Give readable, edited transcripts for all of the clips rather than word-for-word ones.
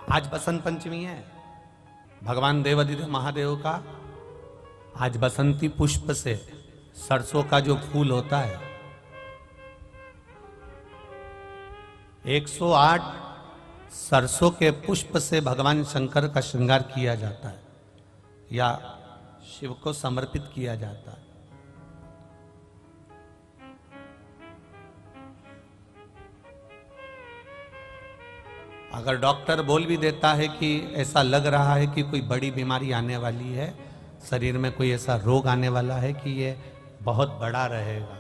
आज बसंत पंचमी है, भगवान देवाधिदेव महादेव का आज बसंती पुष्प से सरसों का जो फूल होता है 108 सरसों के पुष्प से भगवान शंकर का श्रृंगार किया जाता है या शिव को समर्पित किया जाता है। अगर डॉक्टर बोल भी देता है कि ऐसा लग रहा है कि कोई बड़ी बीमारी आने वाली है, शरीर में कोई ऐसा रोग आने वाला है कि ये बहुत बड़ा रहेगा,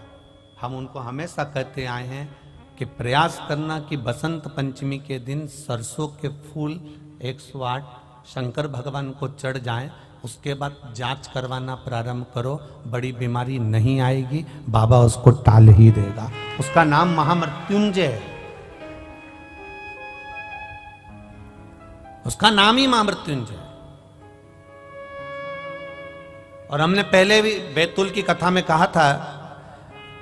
हम उनको हमेशा कहते आए हैं कि प्रयास करना कि बसंत पंचमी के दिन सरसों के फूल 108 शंकर भगवान को चढ़ जाएं, उसके बाद जांच करवाना प्रारंभ करो, बड़ी बीमारी नहीं आएगी, बाबा उसको टाल ही देगा। उसका नाम महामृत्युंजय है, उसका नाम ही महामृत्युंजय। और हमने पहले भी बैतूल की कथा में कहा था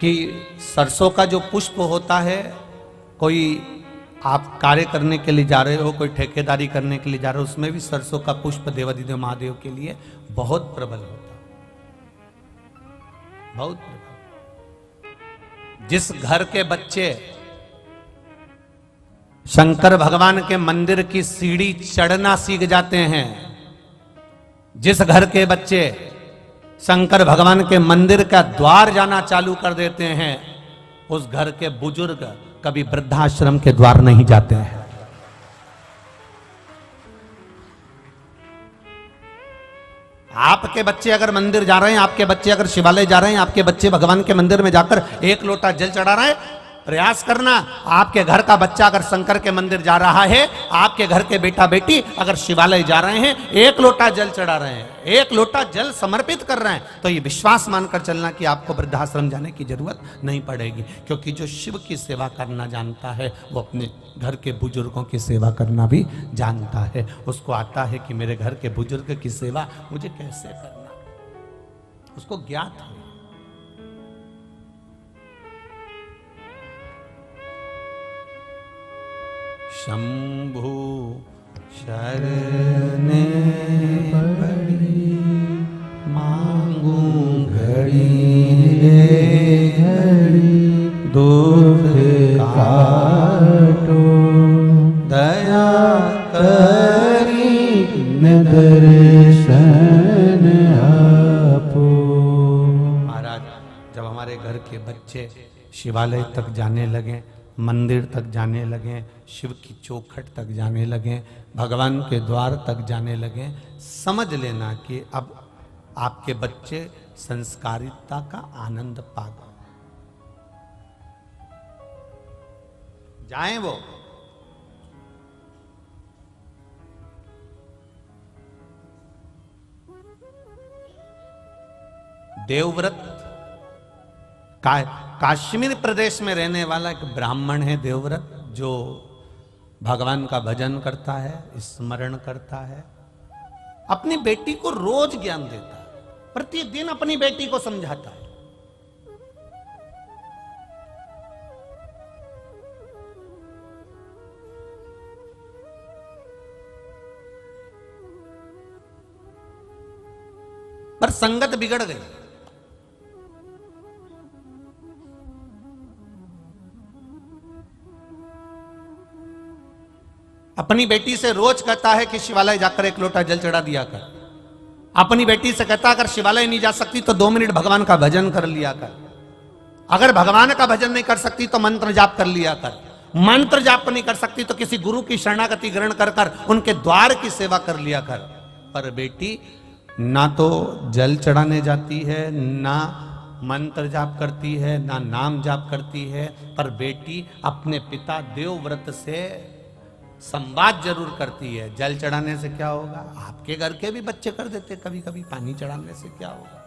कि सरसों का जो पुष्प होता है, कोई आप कार्य करने के लिए जा रहे हो, कोई ठेकेदारी करने के लिए जा रहे हो, उसमें भी सरसों का पुष्प देवाधिदेव महादेव के लिए बहुत प्रबल होता है, बहुत प्रबल। जिस घर के बच्चे शंकर भगवान के मंदिर की सीढ़ी चढ़ना सीख जाते हैं, जिस घर के बच्चे शंकर भगवान के मंदिर का द्वार जाना चालू कर देते हैं, उस घर के बुजुर्ग कभी वृद्धाश्रम के द्वार नहीं जाते हैं। आपके बच्चे अगर मंदिर जा रहे हैं, आपके बच्चे अगर शिवालय जा रहे हैं, आपके बच्चे भगवान के मंदिर में जाकर एक लोटा जल चढ़ा रहे हैं, प्रयास करना आपके घर का बच्चा अगर शंकर के मंदिर जा रहा है, आपके घर के बेटा बेटी अगर शिवालय जा रहे हैं, एक लोटा जल चढ़ा रहे हैं, एक लोटा जल समर्पित कर रहे हैं, तो ये विश्वास मानकर चलना कि आपको वृद्धाश्रम जाने की जरूरत नहीं पड़ेगी। क्योंकि जो शिव की सेवा करना जानता है वो अपने घर के बुजुर्गों की सेवा करना भी जानता है। उसको आता है कि मेरे घर के बुजुर्ग की सेवा मुझे कैसे करना, उसको ज्ञात है। शंभु शरणे पड़ी मांगू घड़ी रे घड़ी, दुख काटो दया करी दर्शन आपो। महाराज, जब हमारे घर के बच्चे शिवालय तक जाने लगे, मंदिर तक जाने लगे, शिव की चौखट तक जाने लगे, भगवान के द्वार तक जाने लगे, समझ लेना कि अब आपके बच्चे संस्कारिता का आनंद पा गए। जाएं वो, देवव्रत कश्मीर प्रदेश में रहने वाला एक ब्राह्मण है देवव्रत, जो भगवान का भजन करता है, स्मरण करता है, अपनी बेटी को रोज ज्ञान देता है, प्रतिदिन अपनी बेटी को समझाता है। पर संगत बिगड़ गई। अपनी बेटी से रोज कहता है कि शिवालय जाकर एक लोटा जल चढ़ा दिया कर। अपनी बेटी से कहता अगर शिवालय नहीं जा सकती तो 2 मिनट भगवान का भजन कर लिया कर। अगर भगवान का भजन नहीं कर सकती तो मंत्र जाप कर लिया कर। मंत्र जाप नहीं कर सकती तो किसी गुरु की शरणागति ग्रहण कर कर उनके द्वार की सेवा कर लिया कर। पर बेटी ना तो जल चढ़ाने जाती है, ना मंत्र जाप करती है, ना नाम जाप करती है, पर बेटी अपने पिता देवव्रत से संवाद जरूर करती है। जल चढ़ाने से क्या होगा? आपके घर के भी बच्चे कर देते कभी कभी, पानी चढ़ाने से क्या होगा?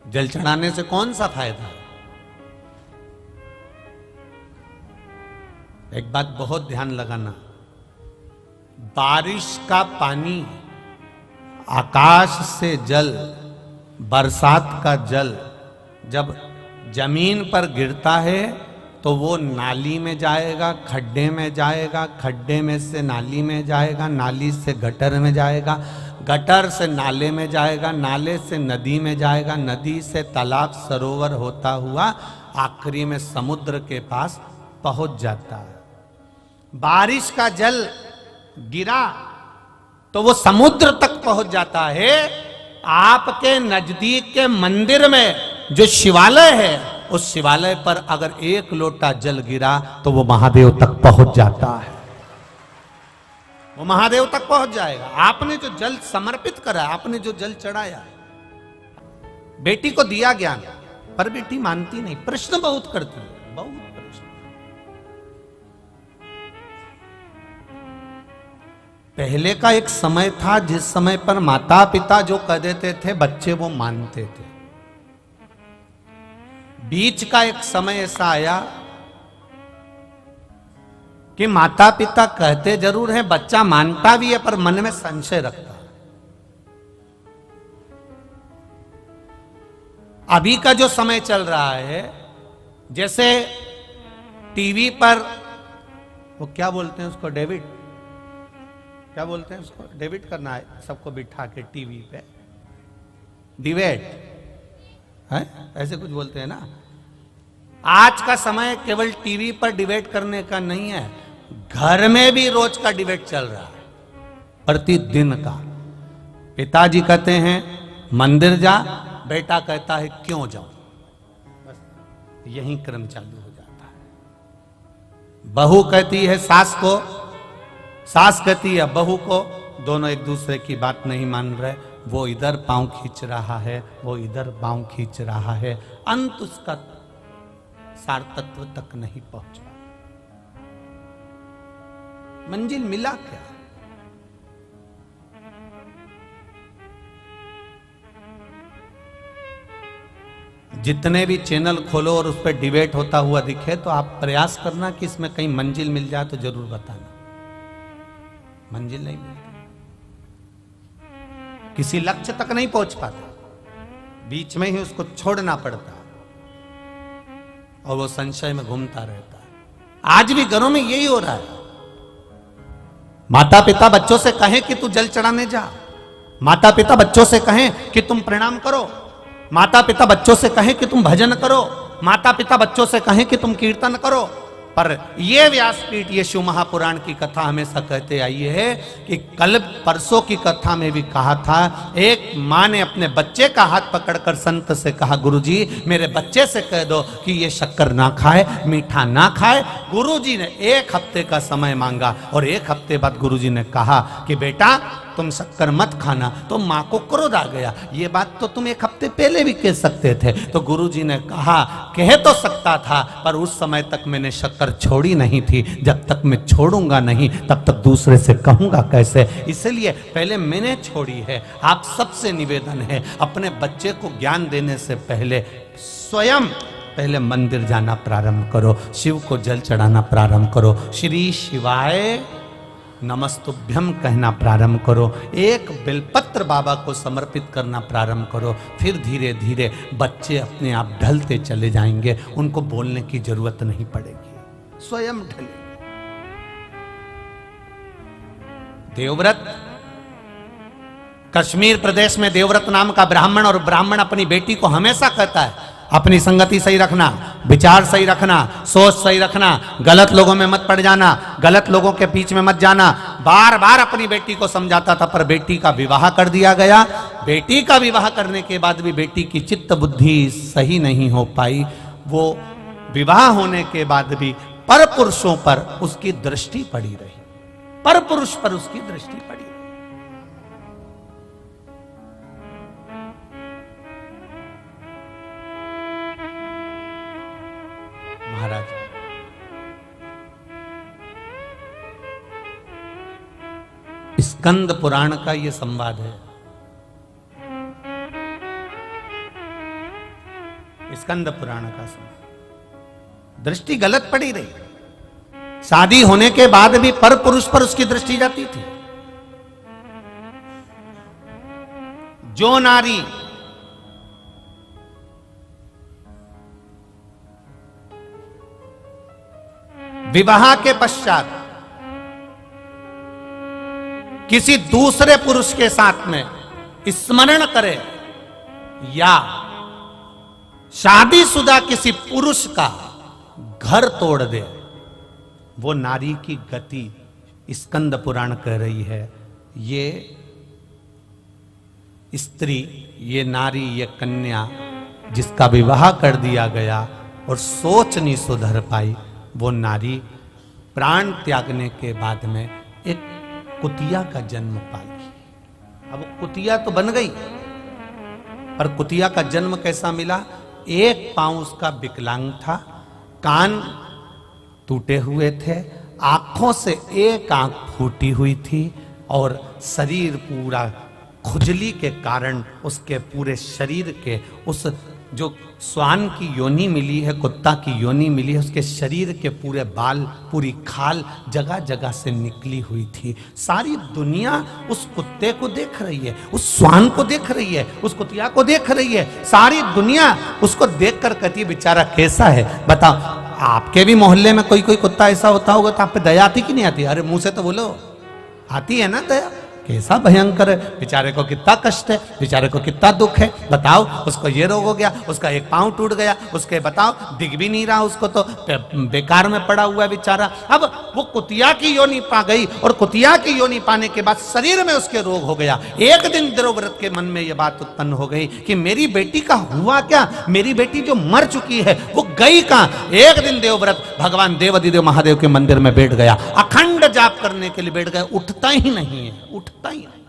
जल चढ़ाने से कौन सा फायदा है? एक बात बहुत ध्यान लगाना, बारिश का पानी, आकाश से जल, बरसात का जल जब जमीन पर गिरता है तो वो नाली में जाएगा, खड्डे में जाएगा, खड्डे में से नाली में जाएगा, नाली से गटर में जाएगा, गटर से नाले में जाएगा, नाले से नदी में जाएगा, नदी से तालाब सरोवर होता हुआ आखिरी में समुद्र के पास पहुंच जाता है। बारिश का जल गिरा तो वो समुद्र तक पहुंच जाता है। आपके नजदीक के मंदिर में जो शिवालय है, उस शिवालय पर अगर 1 लोटा जल गिरा तो वो महादेव तक पहुंच जाता है, वो महादेव तक पहुंच जाएगा। आपने जो जल समर्पित करा, आपने जो जल चढ़ाया, बेटी को दिया ज्ञान, पर बेटी मानती नहीं, प्रश्न बहुत करती है, बहुत प्रश्न। पहले का एक समय था जिस समय पर माता पिता जो कह देते थे बच्चे वो मानते थे। बीच का एक समय ऐसा आया कि माता पिता कहते जरूर है, बच्चा मानता भी है पर मन में संशय रखता है। अभी का जो समय चल रहा है, जैसे टीवी पर वो क्या बोलते हैं उसको, डेबिट, क्या बोलते हैं उसको, डेबिट करना है सबको बिठा के टीवी पे, डिबेट है, ऐसे कुछ बोलते हैं ना। आज का समय केवल टीवी पर डिबेट करने का नहीं है, घर में भी रोज का डिबेट चल रहा है, प्रतिदिन का। पिताजी कहते हैं मंदिर जा, बेटा कहता है क्यों जाऊं, बस यही क्रम चालू हो जाता है। बहू कहती है सास को, सास कहती है बहू को, दोनों एक दूसरे की बात नहीं मान रहे, वो इधर पांव खींच रहा है, वो इधर पांव खींच रहा है, अंत उसका सार तत्व तक नहीं पहुंचा। मंजिल मिला क्या? जितने भी चैनल खोलो और उस पर डिबेट होता हुआ दिखे तो आप प्रयास करना कि इसमें कहीं मंजिल मिल जाए तो जरूर बताना। मंजिल नहीं मिलती, किसी लक्ष्य तक नहीं पहुंच पाता, बीच में ही उसको छोड़ना पड़ता और वो संशय में घूमता रहता है। आज भी घरों में यही हो रहा है। माता पिता बच्चों से कहें कि तू जल चढ़ाने जा, माता पिता बच्चों से कहें कि तुम प्रणाम करो, माता पिता बच्चों से कहें कि तुम भजन करो, माता पिता बच्चों से कहें कि तुम कीर्तन करो। पर ये व्यासपीठ, ये शिव महापुराण की कथा हमेशा कहते आई है कि कल परसों की कथा में भी कहा था, एक माँ ने अपने बच्चे का हाथ पकड़कर संत से कहा, गुरुजी मेरे बच्चे से कह दो कि ये शक्कर ना खाए, मीठा ना खाए। गुरुजी ने 1 हफ्ते का समय मांगा और 1 हफ्ते बाद गुरुजी ने कहा कि बेटा तुम शक्कर मत खाना। तो माँ को क्रोध आ गया, ये बात तो तुम 1 हफ्ते पहले भी कह सकते थे। तो गुरुजी ने कहा कह तो सकता था, पर उस समय तक मैंने शक्कर छोड़ी नहीं थी, जब तक मैं छोड़ूंगा नहीं तब तक दूसरे से कहूंगा कैसे, इसलिए पहले मैंने छोड़ी है। आप सबसे निवेदन है, अपने बच्चे को ज्ञान देने से पहले स्वयं पहले मंदिर जाना प्रारंभ करो, शिव को जल चढ़ाना प्रारंभ करो, श्री शिवाय नमस्तुभ्यम कहना प्रारंभ करो, एक बेलपत्र बाबा को समर्पित करना प्रारंभ करो। फिर धीरे धीरे बच्चे अपने आप ढलते चले जाएंगे, उनको बोलने की जरूरत नहीं पड़ेगी, स्वयं ढले। देवव्रत, कश्मीर प्रदेश में देवव्रत नाम का ब्राह्मण, और ब्राह्मण अपनी बेटी को हमेशा कहता है अपनी संगति सही रखना, विचार सही रखना, सोच सही रखना, गलत लोगों में मत पड़ जाना, गलत लोगों के बीच में मत जाना। बार बार अपनी बेटी को समझाता था, पर बेटी का विवाह कर दिया गया। बेटी का विवाह करने के बाद भी बेटी की चित्त बुद्धि सही नहीं हो पाई। वो विवाह होने के बाद भी पर पुरुषों पर उसकी दृष्टि पड़ी रही, पर पुरुष पर उसकी दृष्टि पड़ी। महाराज स्कंद पुराण का यह संवाद है। स्कंद पुराण का संवाद, दृष्टि गलत पड़ी रही। शादी होने के बाद भी पर पुरुष पर उसकी दृष्टि जाती थी। जो नारी विवाह के पश्चात किसी दूसरे पुरुष के साथ में स्मरण करे या शादीशुदा किसी पुरुष का घर तोड़ दे, वो नारी की गति स्कंद पुराण कह रही है। ये स्त्री, ये नारी, ये कन्या जिसका विवाह कर दिया गया और सोच नहीं सुधर पाई, वो नारी प्राण त्यागने के बाद में एक कुतिया का जन्म पाई। अब कुतिया तो बन गई, पर कुतिया का जन्म कैसा मिला? एक पांव उसका विकलांग था, कान टूटे हुए थे, आंखों से एक आंख फूटी हुई थी और शरीर पूरा खुजली के कारण उसके पूरे शरीर के उस जो श्वान की योनि मिली है, कुत्ता की योनि मिली है, उसके शरीर के पूरे बाल, पूरी खाल जगह जगह से निकली हुई थी। सारी दुनिया उस कुत्ते को देख रही है, उस श्वान को देख रही है, उस कुतिया को देख रही है। सारी दुनिया उसको देखकर कहती है बेचारा कैसा है। बताओ, आपके भी मोहल्ले में कोई कोई कुत्ता ऐसा होता होगा तो आप पे दया आती कि नहीं आती? अरे मुंह से तो बोलो, आती है ना दया? कैसा भयंकर है, बेचारे को कितना कष्ट है, बेचारे को कितना दुख है। बताओ, उसको ये रोग हो गया, उसका एक पांव टूट गया, उसके बताओ दिख भी नहीं रहा, उसको तो बेकार में पड़ा हुआ है बेचारा। अब वो कुतिया की योनि पा गई और कुतिया की योनि पाने के बाद शरीर में उसके रोग हो गया। एक दिन देवव्रत के मन में ये बात उत्पन्न हो गई कि मेरी बेटी का हुआ क्या, मेरी बेटी जो मर चुकी है वो गई कहां। एक दिन देवव्रत भगवान देवाधिदेव महादेव के मंदिर में बैठ गया, अखंड जाप करने के लिए बैठ गया, उठता ही नहीं है, उठता ही नहीं।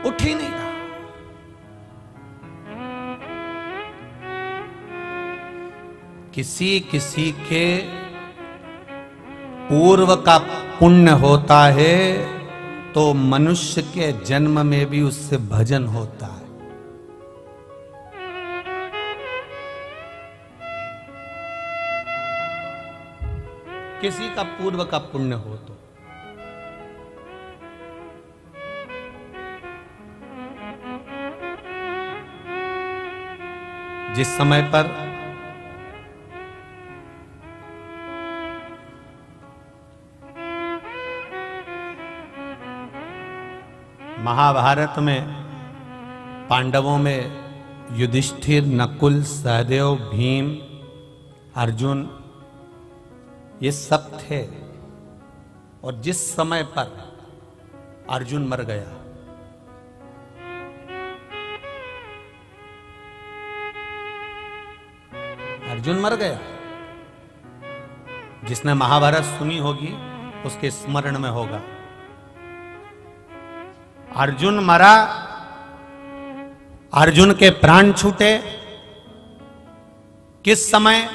उठ ही नहीं रहा। किसी किसी के पूर्व का पुण्य होता है तो मनुष्य के जन्म में भी उससे भजन होता है। किसी का पूर्व का पुण्य हो तो जिस समय पर महाभारत में पांडवों में युधिष्ठिर, नकुल, सहदेव, भीम, अर्जुन ये सब थे, और जिस समय पर अर्जुन मर गया, अर्जुन मर गया, जिसने महाभारत सुनी होगी उसके स्मरण में होगा। अर्जुन मरा, अर्जुन के प्राण छूटे किस समय?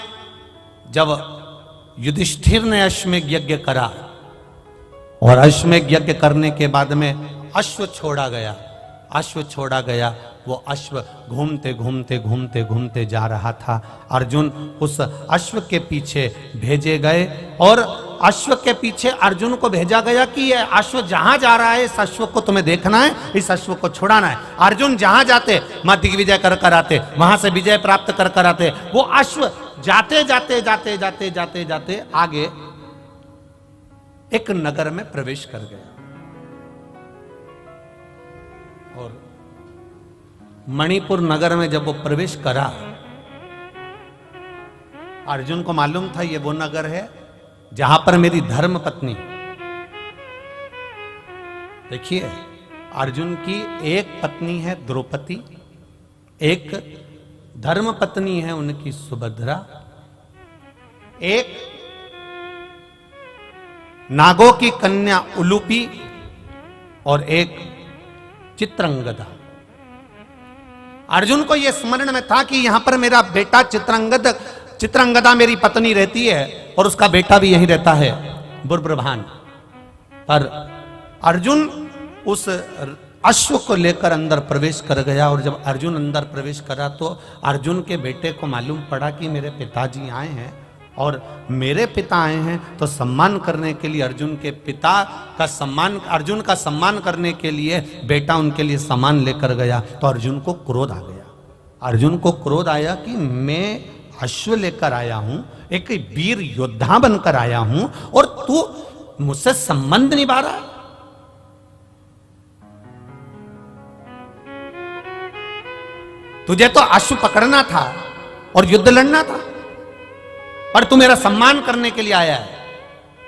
जब युधिष्ठिर ने अश्वमेध यज्ञ करा और अश्वमेध यज्ञ करने के बाद में अश्व छोड़ा गया, अश्व छोड़ा गया। वो अश्व घूमते घूमते घूमते घूमते जा रहा था। अर्जुन उस अश्व के पीछे भेजे गए और अश्व के पीछे अर्जुन को भेजा गया कि ये अश्व जहां जा रहा है इस अश्व को तुम्हें देखना है, इस अश्व को छुड़ाना है। अर्जुन जहां जाते वहां दिग्विजय कर कर आते, वहां से विजय प्राप्त कर कर आते। वो अश्व जाते जाते जाते जाते जाते जाते आगे एक नगर में प्रवेश कर गया और मणिपुर नगर में जब वो प्रवेश करा, अर्जुन को मालूम था ये वो नगर है जहां पर मेरी धर्म पत्नी, देखिए अर्जुन की एक पत्नी है द्रौपदी, एक धर्म पत्नी है उनकी सुभद्रा, एक नागों की कन्या उलूपी और एक चित्रंगदा। अर्जुन को यह स्मरण में था कि यहां पर मेरा बेटा चित्रंगदा मेरी पत्नी रहती है और उसका बेटा भी यही रहता है बुर्बुरभान। पर अर्जुन उस अश्व को लेकर अंदर प्रवेश कर गया और जब अर्जुन अंदर प्रवेश करा तो अर्जुन के बेटे को मालूम पड़ा कि मेरे पिताजी आए हैं और मेरे पिता आए हैं, तो सम्मान करने के लिए अर्जुन के पिता का सम्मान, अर्जुन का सम्मान करने के लिए बेटा उनके लिए सामान लेकर गया। तो अर्जुन को क्रोध आ गया। अर्जुन को क्रोध आया कि मैं अश्व लेकर आया हूं, एक वीर योद्धा बनकर आया हूं, और तू मुझसे संबंध निभा रहा है। तुझे तो अश्व पकड़ना था और युद्ध लड़ना था, पर तू मेरा सम्मान करने के लिए आया है।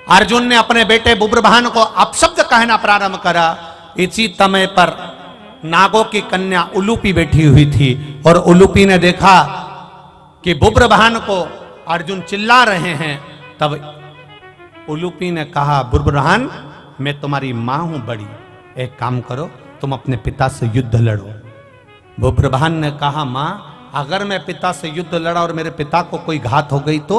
अर्जुन ने अपने बेटे बुब्रभान को अपशब्द कहना प्रारंभ करा। इसी समय पर नागों की कन्या उलूपी बैठी हुई थी, और उलूपी ने देखा कि बुब्रभान को अर्जुन चिल्ला रहे हैं। तब उलूपी ने कहा, बुब्रभान, मैं तुम्हारी मां हूं बड़ी, एक काम करो, तुम अपने पिता से युद्ध लड़ो। बुब्रभान ने कहा, मां, अगर मैं पिता से युद्ध लड़ा और मेरे पिता को कोई घात हो गई तो?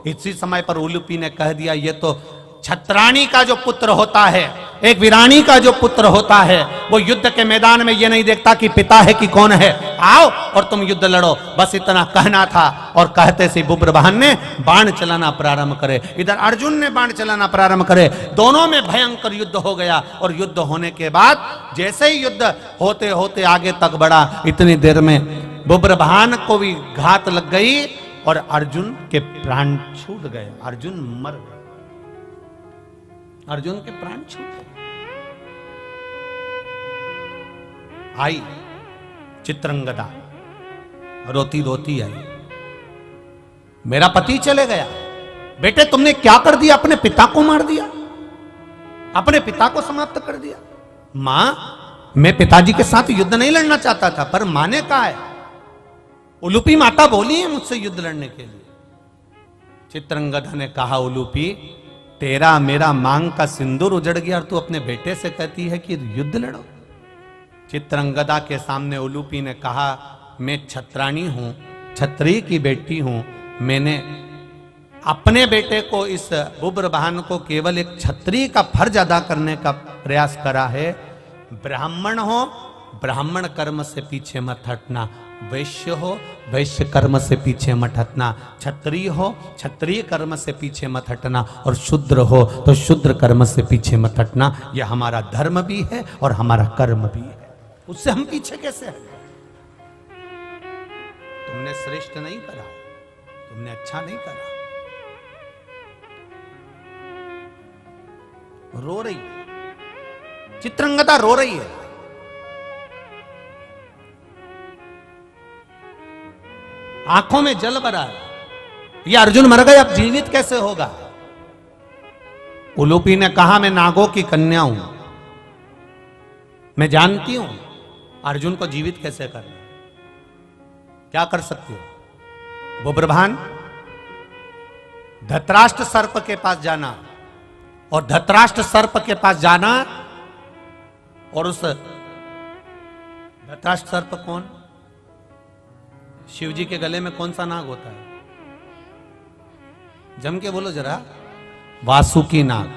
इसी समय पर उलूपी ने कह दिया, ये तो छत्राणी का जो पुत्र होता है, एक वीरानी का जो पुत्र होता है, वो युद्ध के मैदान में ये नहीं देखता कि पिता है कि कौन है, आओ और तुम युद्ध लड़ो। बस इतना कहना था, और कहते से बुब्रभान ने बाण चलाना प्रारंभ करे, इधर अर्जुन ने बाण चलाना प्रारंभ करे। दोनों में भयंकर युद्ध हो गया, और युद्ध होने के बाद जैसे ही युद्ध होते होते आगे तक बढ़ा, इतनी देर में बुब्रभान को भी घात लग गई और अर्जुन के प्राण छूट गए। अर्जुन मर गए, अर्जुन के प्राण छूट गए। आई चित्रंगदा, रोती रोती आई, मेरा पति चले गया। बेटे, तुमने क्या कर दिया? अपने पिता को मार दिया, अपने पिता को समाप्त कर दिया। मां, मैं पिताजी के साथ युद्ध नहीं लड़ना चाहता था, पर मां ने कहा है, उलूपी माता बोली है मुझसे युद्ध लड़ने के लिए। चित्रंगदा ने कहा, उलूपी, तेरा मेरा मांग का सिंदूर उजड़ गया और तू अपने बेटे से कहती है कि युद्ध लड़ो। चित्रंगदा के सामने उलूपी ने कहा, मैं छत्राणी हूं, क्षत्रिय की बेटी हूं, मैंने अपने बेटे को, इस बुब्रभान को, केवल एक क्षत्रिय का फर्ज अदा करने का प्रयास करा है। ब्राह्मण हो, ब्राह्मण कर्म से पीछे मत हटना, वैश्य हो, वैश्य कर्म से पीछे मत हटना, क्षत्रिय हो, क्षत्रिय कर्म से पीछे मत हटना, और शूद्र हो तो शूद्र कर्म से पीछे मत हटना। यह हमारा धर्म भी है और हमारा कर्म भी है, उससे हम पीछे कैसे हटें? तुमने श्रेष्ठ नहीं करा, तुमने अच्छा नहीं करा। रो रही, चित्रंगदा रो रही है। आंखों में जल भरा है, ये अर्जुन मर गए, अब जीवित कैसे होगा? उलूपी ने कहा, मैं नागों की कन्या हूं, मैं जानती हूं अर्जुन को जीवित कैसे करना, क्या कर सकती हो? बुब्रभान, धृतराष्ट्र सर्प के पास जाना, और धृतराष्ट्र सर्प के पास जाना, और उस धृतराष्ट्र सर्प कौन? शिव जी के गले में कौन सा नाग होता है? जम के बोलो जरा। वासुकी नाग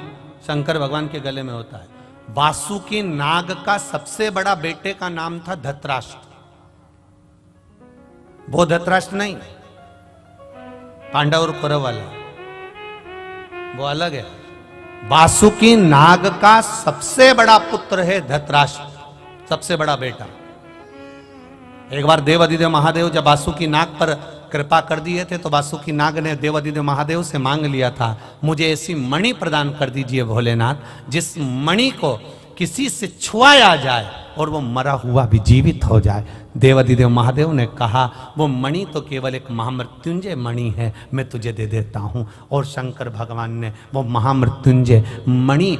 शंकर भगवान के गले में होता है। वासुकी नाग का सबसे बड़ा बेटे का नाम था धृतराष्ट्र। वो धृतराष्ट्र नहीं, पांडव और कौरव वाला, वो अलग है। वासुकी नाग का सबसे बड़ा पुत्र है धृतराष्ट्र, सबसे बड़ा बेटा। एक बार देवाधिदेव महादेव जब वासुकी नाग पर कृपा कर दिए थे, तो वासुकी नाग ने देवाधिदेव महादेव से मांग लिया था, मुझे ऐसी मणि प्रदान कर दीजिए भोलेनाथ, जिस मणि को किसी से छुआया जाए और वो मरा हुआ भी जीवित हो जाए। देवाधिदेव महादेव ने कहा, वो मणि तो केवल एक महामृत्युंजय मणि है, मैं तुझे दे देता हूं। और शंकर भगवान ने वो महामृत्युंजय मणि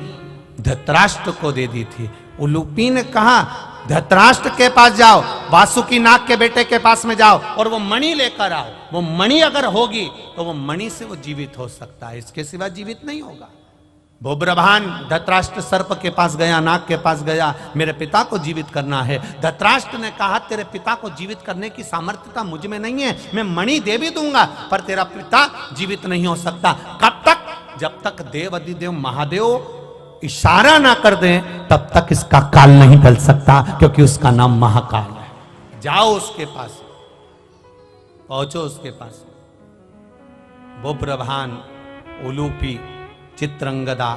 धृतराष्ट्र को दे दी थी। उलूपी ने कहा, धृतराष्ट्र के पास जाओ, वासुकी नाग के बेटे के पास में जाओ और वो मणि लेकर आओ। वो मणि अगर होगी तो वो मणि से वो जीवित हो सकता है, इसके सिवा जीवित नहीं होगा। बुब्रभान धृतराष्ट्र सर्प के पास गया, नाग के पास गया, मेरे पिता को जीवित करना है। धृतराष्ट्र ने कहा, तेरे पिता को जीवित करने की सामर्थ्यता मुझ में नहीं है, मैं मणि दे भी दूंगा पर तेरा पिता जीवित नहीं हो सकता। कब तक? जब तक देवाधिदेव महादेव इशारा ना कर दें तब तक इसका काल नहीं टल सकता, क्योंकि उसका नाम महाकाल है। जाओ उसके पास, पहुंचो उसके पास। बुब्रभान, उलूपी, चित्रंगदा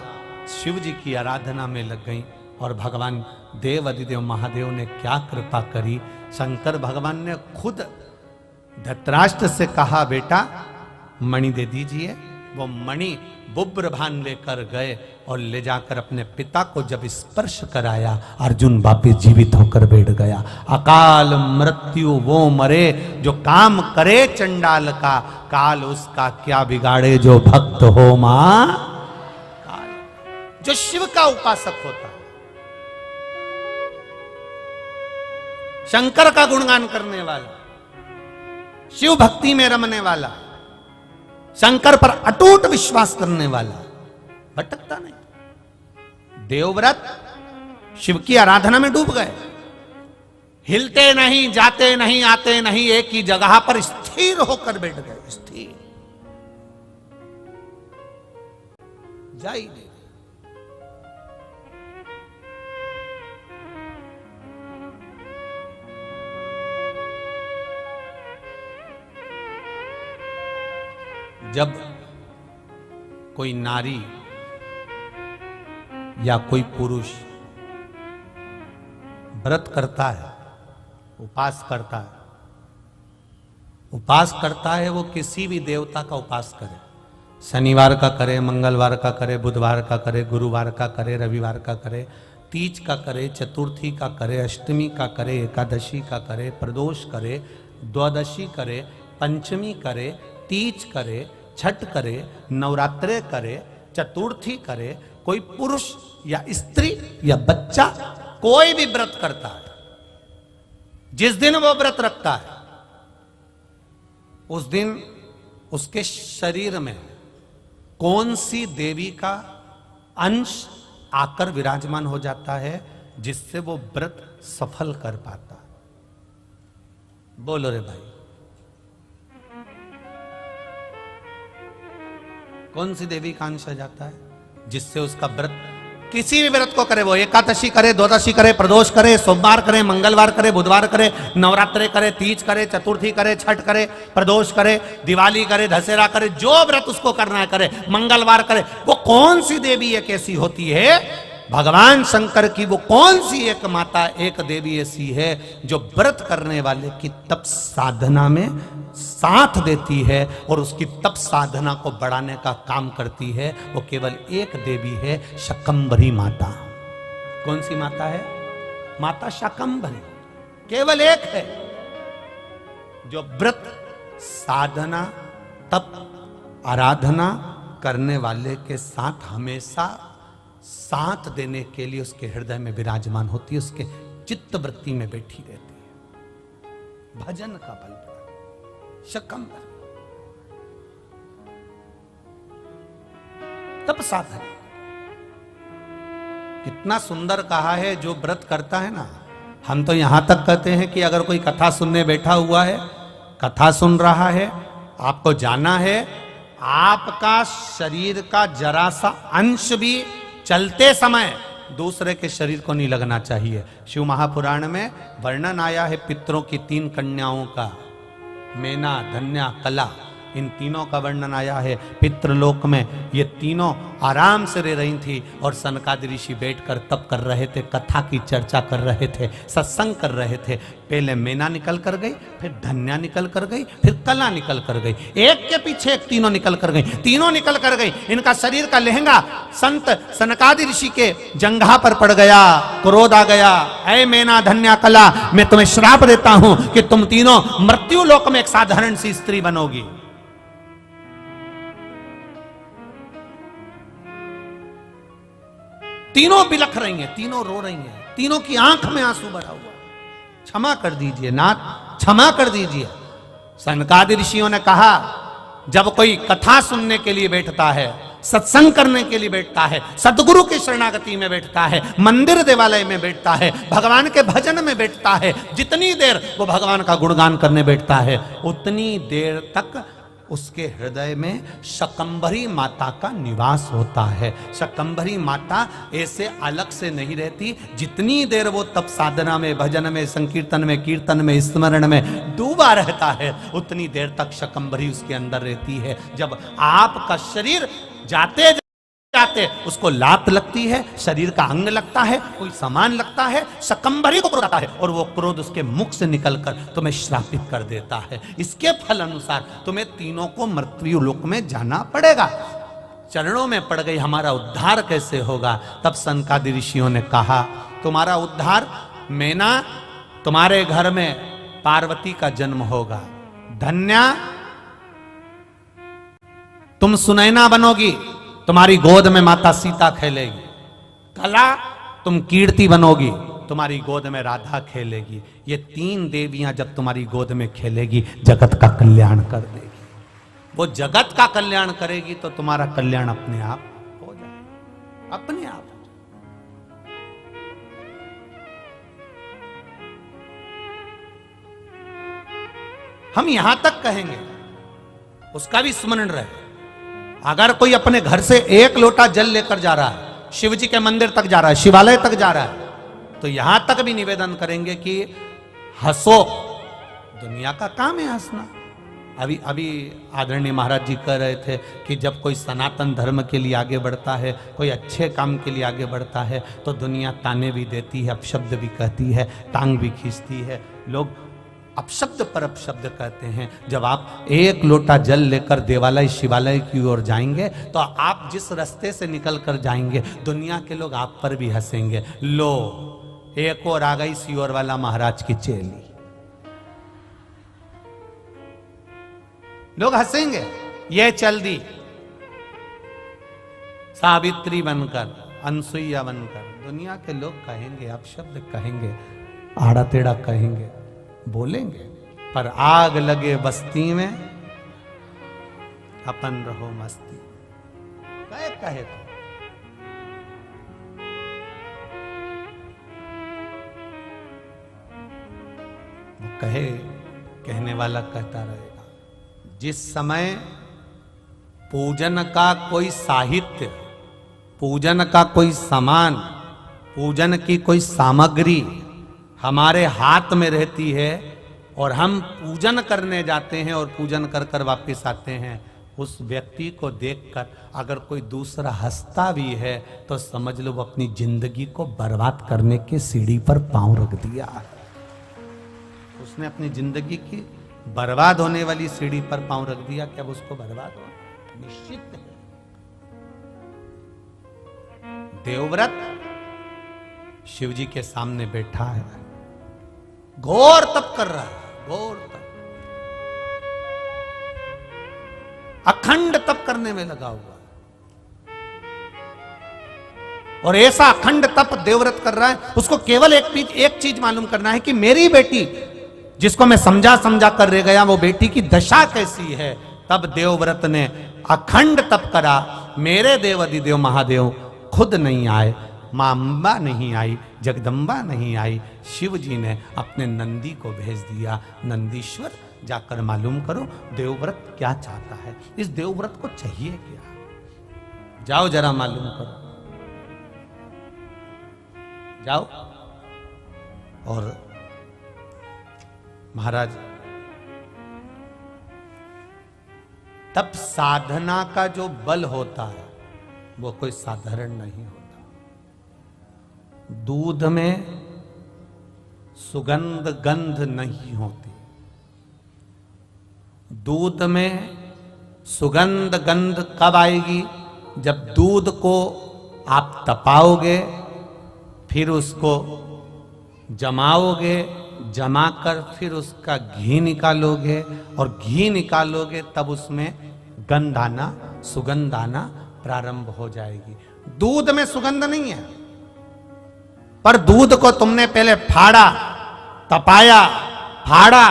शिव जी की आराधना में लग गई और भगवान देव अधिदेव महादेव ने क्या कृपा करी। शंकर भगवान ने खुद धृतराष्ट्र से कहा, बेटा मणि दे दीजिए। वो मणि बुब्रभान लेकर गए और ले जाकर अपने पिता को जब स्पर्श कराया, अर्जुन वापिस जीवित होकर बैठ गया। अकाल मृत्यु वो मरे जो काम करे चंडाल का, काल उसका क्या बिगाड़े जो भक्त हो मां काल। जो शिव का उपासक होता, शंकर का गुणगान करने वाला, शिव भक्ति में रमने वाला, शंकर पर अटूट विश्वास करने वाला भटकता नहीं। देवव्रत शिव की आराधना में डूब गए, हिलते नहीं, जाते नहीं, आते नहीं, एक ही जगह पर स्थिर होकर बैठ गए। स्थिर जाई नहीं। जब कोई नारी या कोई पुरुष व्रत करता है, उपास करता है, वो किसी भी देवता का उपास करे, शनिवार का करे, मंगलवार का करे, बुधवार का करे, गुरुवार का करे, रविवार का करे, तीज का करे, चतुर्थी का करे, अष्टमी का करे, एकादशी का करे, प्रदोष करे, द्वादशी करे, पंचमी करे, तीज करे, छठ करे, नवरात्रे करे, चतुर्थी करे, कोई पुरुष या स्त्री या बच्चा कोई भी व्रत करता है, जिस दिन वो व्रत रखता है उस दिन उसके शरीर में कौन सी देवी का अंश आकर विराजमान हो जाता है जिससे वो व्रत सफल कर पाता। बोलो रे भाई, कौन सी देवी का अंश आ जाता है जिससे उसका व्रत, किसी भी व्रत को करे, वो एकादशी करे, द्वादशी करे, प्रदोष करे, सोमवार करे, मंगलवार करे, बुधवार करे, नवरात्रे करे, तीज करे, चतुर्थी करे, छठ करे, प्रदोष करे, दिवाली करे, दशहरा करे, जो व्रत उसको करना है करे, मंगलवार करे, वो कौन सी देवी एक ऐसी होती है, भगवान शंकर की वो कौन सी एक माता, एक देवी ऐसी है जो व्रत करने वाले की तप साधना में साथ देती है और उसकी तप साधना को बढ़ाने का काम करती है। वो केवल एक देवी है, शाकंभरी माता। कौन सी माता है? माता शाकंभरी। केवल एक है जो व्रत साधना तप आराधना करने वाले के साथ हमेशा साथ देने के लिए उसके हृदय में विराजमान होती है, उसके चित्त वृत्ति में बैठी रहती है। भजन का बल शाकंभरी तप साधन। कितना सुंदर कहा है, जो व्रत करता है ना, हम तो यहां तक कहते हैं कि अगर कोई कथा सुनने बैठा हुआ है, कथा सुन रहा है, आपको जाना है, आपका शरीर का जरा सा अंश भी चलते समय दूसरे के शरीर को नहीं लगना चाहिए। शिव महापुराण में वर्णन आया है पितरों की 3 कन्याओं का, मेना, धन्या, कला, इन तीनों का वर्णन आया है। पितृलोक में ये तीनों आराम से रह रही थी और सनकादि ऋषि बैठकर तप कर रहे थे, कथा की चर्चा कर रहे थे, सत्संग कर रहे थे। पहले मेना निकल कर गई, फिर धन्या निकल कर गई, फिर कला निकल कर गई, एक के पीछे एक तीनों निकल कर गई। तीनों निकल कर गई, इनका शरीर का लहंगा संत सनकादि ऋषि के जंघा पर पड़ गया। क्रोध आ गया, ऐ मेना, धन्या, कला, मैं तुम्हें श्राप देता हूं कि तुम तीनों मृत्यु लोक में एक साधारण सी स्त्री बनोगी। तीनों बिलख रही हैं, तीनों रो रही हैं, तीनों की आंख में आंसू भरा हुआ। क्षमा कर दीजिए नाथ, क्षमा कर दीजिए। सनकादि ऋषियों ने कहा, जब कोई कथा सुनने के लिए बैठता है, सत्संग करने के लिए बैठता है, सदगुरु की शरणागति में बैठता है, मंदिर देवालय में बैठता है, भगवान के भजन में बैठता है, जितनी देर वो भगवान का गुणगान करने बैठता है, उतनी देर तक उसके हृदय में शाकंभरी माता का निवास होता है। शाकंभरी माता ऐसे अलग से नहीं रहती। जितनी देर वो तप साधना में, भजन में, संकीर्तन में, कीर्तन में, स्मरण में डूबा रहता है, उतनी देर तक शाकंभरी उसके अंदर रहती है। जब आपका शरीर जाते जाते उसको लात लगती है, शरीर का अंग लगता है, कोई सामान लगता है, शकंभरी को क्रोध आता है और वो क्रोध उसके मुख से निकलकर तुम्हें श्रापित कर देता है। इसके फल अनुसार तुम्हें तीनों को मृत्यु लोक में जाना पड़ेगा। चरणों में पड़ गई, हमारा उद्धार कैसे होगा? तब सनकादि ऋषियों ने कहा, तुम्हारा उद्धार मैना, तुम्हारे घर में पार्वती का जन्म होगा। धन्या, तुम सुनैना बनोगी, तुम्हारी गोद में माता सीता खेलेगी। कला, तुम कीर्ति बनोगी, तुम्हारी गोद में राधा खेलेगी। ये तीन देवियां जब तुम्हारी गोद में खेलेगी, जगत का कल्याण कर देगी। वो जगत का कल्याण करेगी तो तुम्हारा कल्याण अपने आप हो जाएगा, अपने आप। हम यहां तक कहेंगे, उसका भी स्मरण रहे। अगर कोई अपने घर से एक लोटा जल लेकर जा रहा है, शिव जी के मंदिर तक जा रहा है, शिवालय तक जा रहा है, तो यहां तक भी निवेदन करेंगे कि हंसो, दुनिया का काम है हंसना। अभी आदरणीय महाराज जी कह रहे थे कि जब कोई सनातन धर्म के लिए आगे बढ़ता है, कोई अच्छे काम के लिए आगे बढ़ता है, तो दुनिया ताने भी देती है, अपशब्द भी कहती है, टांग भी खींचती है। लोग अपशब्द पर अपशब्द कहते हैं। जब आप एक लोटा जल लेकर देवालय शिवालय की ओर जाएंगे, तो आप जिस रास्ते से निकल कर जाएंगे, दुनिया के लोग आप पर भी हंसेंगे। लो, एक और आ गई सियोर वाला महाराज की चेली। लोग हंसेंगे, ये चल दी सावित्री बनकर, अनसुईया बनकर। दुनिया के लोग कहेंगे, अपशब्द कहेंगे, आड़ा टेढ़ा कहेंगे, बोलेंगे, पर आग लगे बस्ती में अपन रहो मस्ती। कहे तो कहे, कहने वाला कहता रहेगा। जिस समय पूजन का कोई साहित्य, पूजन का कोई सामान, पूजन की कोई सामग्री हमारे हाथ में रहती है और हम पूजन करने जाते हैं और पूजन कर कर वापस आते हैं, उस व्यक्ति को देखकर अगर कोई दूसरा हंसता भी है तो समझ लो वो अपनी जिंदगी को बर्बाद करने के सीढ़ी पर पांव रख दिया। उसने अपनी जिंदगी की बर्बाद होने वाली सीढ़ी पर पांव रख दिया कि अब उसको बर्बाद हो निश्चित है। देवव्रत शिव जी के सामने बैठा है, घोर तप कर रहा है, घोर तप, अखंड तप करने में लगा हुआ। और ऐसा अखंड तप देवव्रत कर रहा है, उसको केवल एक चीज मालूम करना है कि मेरी बेटी, जिसको मैं समझा कर रह गया, वो बेटी की दशा कैसी है। तब देवव्रत ने अखंड तप करा। मेरे देव अधिदेव महादेव खुद नहीं आए, मां अंबा नहीं आई, जगदम्बा नहीं आई, शिव जी ने अपने नंदी को भेज दिया। नंदीश्वर, जाकर मालूम करो देवव्रत क्या चाहता है, इस देवव्रत को चाहिए क्या, जाओ जरा मालूम करो, जाओ। और महाराज, तब साधना का जो बल होता है वो कोई साधारण नहीं होता। दूध में सुगंध गंध नहीं होती, दूध में सुगंध गंध कब आएगी? जब दूध को आप तपाओगे, फिर उसको जमाओगे, जमाकर फिर उसका घी निकालोगे, और घी निकालोगे तब उसमें गंध आना, सुगंध आना प्रारंभ हो जाएगी। दूध में सुगंध नहीं है, पर दूध को तुमने पहले फाड़ा, तपाया, फाड़ा,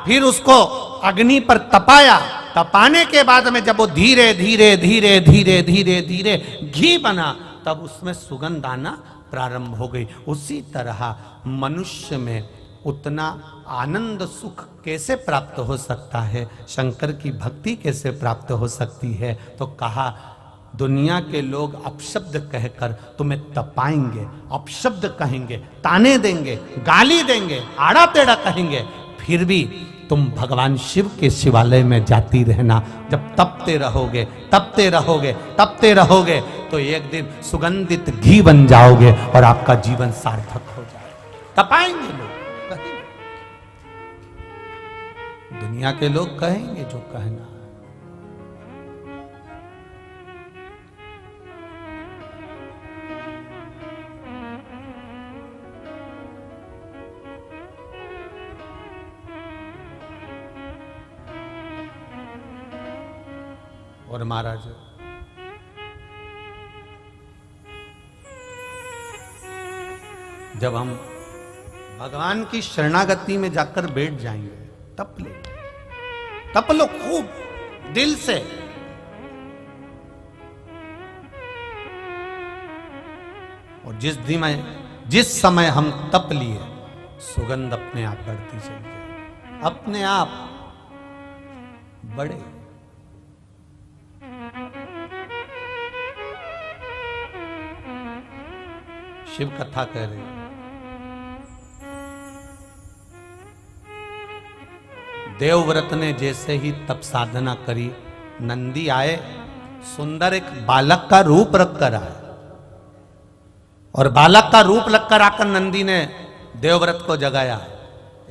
फिर उसको अग्नि पर तपाया, तपाने के बाद में जब वो धीरे धीरे धीरे धीरे धीरे धीरे घी बना, तब उसमें सुगंध आना प्रारंभ हो गई। उसी तरह मनुष्य में उतना आनंद सुख कैसे प्राप्त हो सकता है, शंकर की भक्ति कैसे प्राप्त हो सकती है? तो कहा, दुनिया के लोग अपशब्द कहकर तुम्हें तपाएंगे, अपशब्द कहेंगे, ताने देंगे, गाली देंगे, आड़ा टेढ़ा कहेंगे, फिर भी तुम भगवान शिव के शिवालय में जाती रहना। जब तपते रहोगे तपते रहोगे तपते रहोगे तो एक दिन सुगंधित घी बन जाओगे और आपका जीवन सार्थक हो जाएगा। तपाएंगे लोग, कहेंगे, दुनिया के लोग कहेंगे जो कहना। और महाराज जब हम भगवान की शरणागति में जाकर बैठ जाएंगे, तप लो खूब दिल से। और जिस समय हम तप लिए, सुगंध अपने आप बढ़ती चली जाए, अपने आप बढ़े। शिव कथा कह रही, देवव्रत ने जैसे ही तप साधना करी, नंदी आए, सुंदर एक बालक का रूप रखकर आए। और बालक का रूप रखकर आकर नंदी ने देवव्रत को जगाया।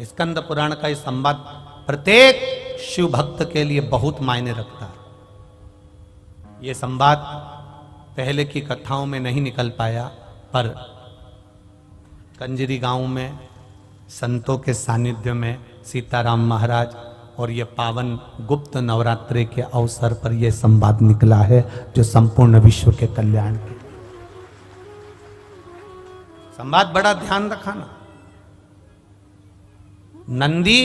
स्कंद पुराण का ये संवाद प्रत्येक शिव भक्त के लिए बहुत मायने रखता है। ये संवाद पहले की कथाओं में नहीं निकल पाया, पर कंजरी गांव में संतों के सानिध्य में सीताराम महाराज और ये पावन गुप्त नवरात्रि के अवसर पर यह संवाद निकला है, जो संपूर्ण विश्व के कल्याण के संवाद। बड़ा ध्यान रखना। नंदी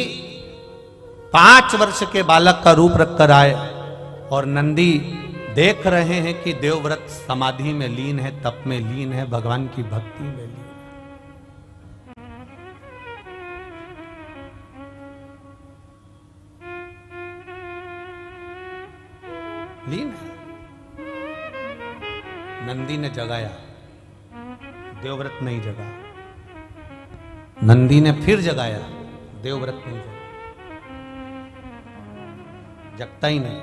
5 वर्ष के बालक का रूप रखकर आए और नंदी देख रहे हैं कि देवव्रत समाधि में लीन है, तप में लीन है, भगवान की भक्ति में लीन है। लीन है। नंदी ने जगाया, देवव्रत नहीं जगा। नंदी ने फिर जगाया, देवव्रत नहीं जगा। जगता ही नहीं।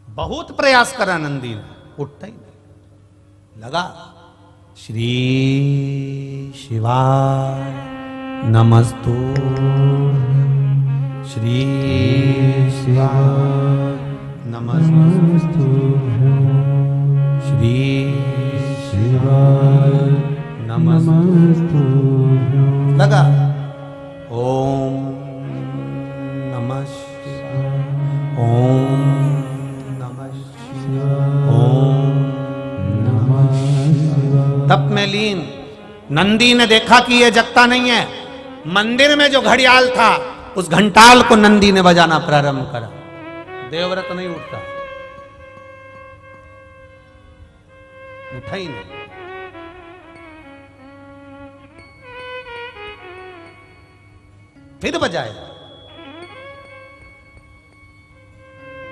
बहुत प्रयास करा नंदी ने, उठता ही नहीं। लगा श्री शिवाय नमस्तु, श्री शिवाय नमस्तु, श्री शिवाय नमस्तु। लगा ओम नमः शिवाय, ओम नमः शिवाय, ओम नमः शिवाय। तप में लीन। नंदी ने देखा कि यह जगता नहीं है। मंदिर में जो घड़ियाल था, उस घंटाल को नंदी ने बजाना प्रारंभ करा। देवव्रत नहीं उठता, उठा ही नहीं। फिर बजाया।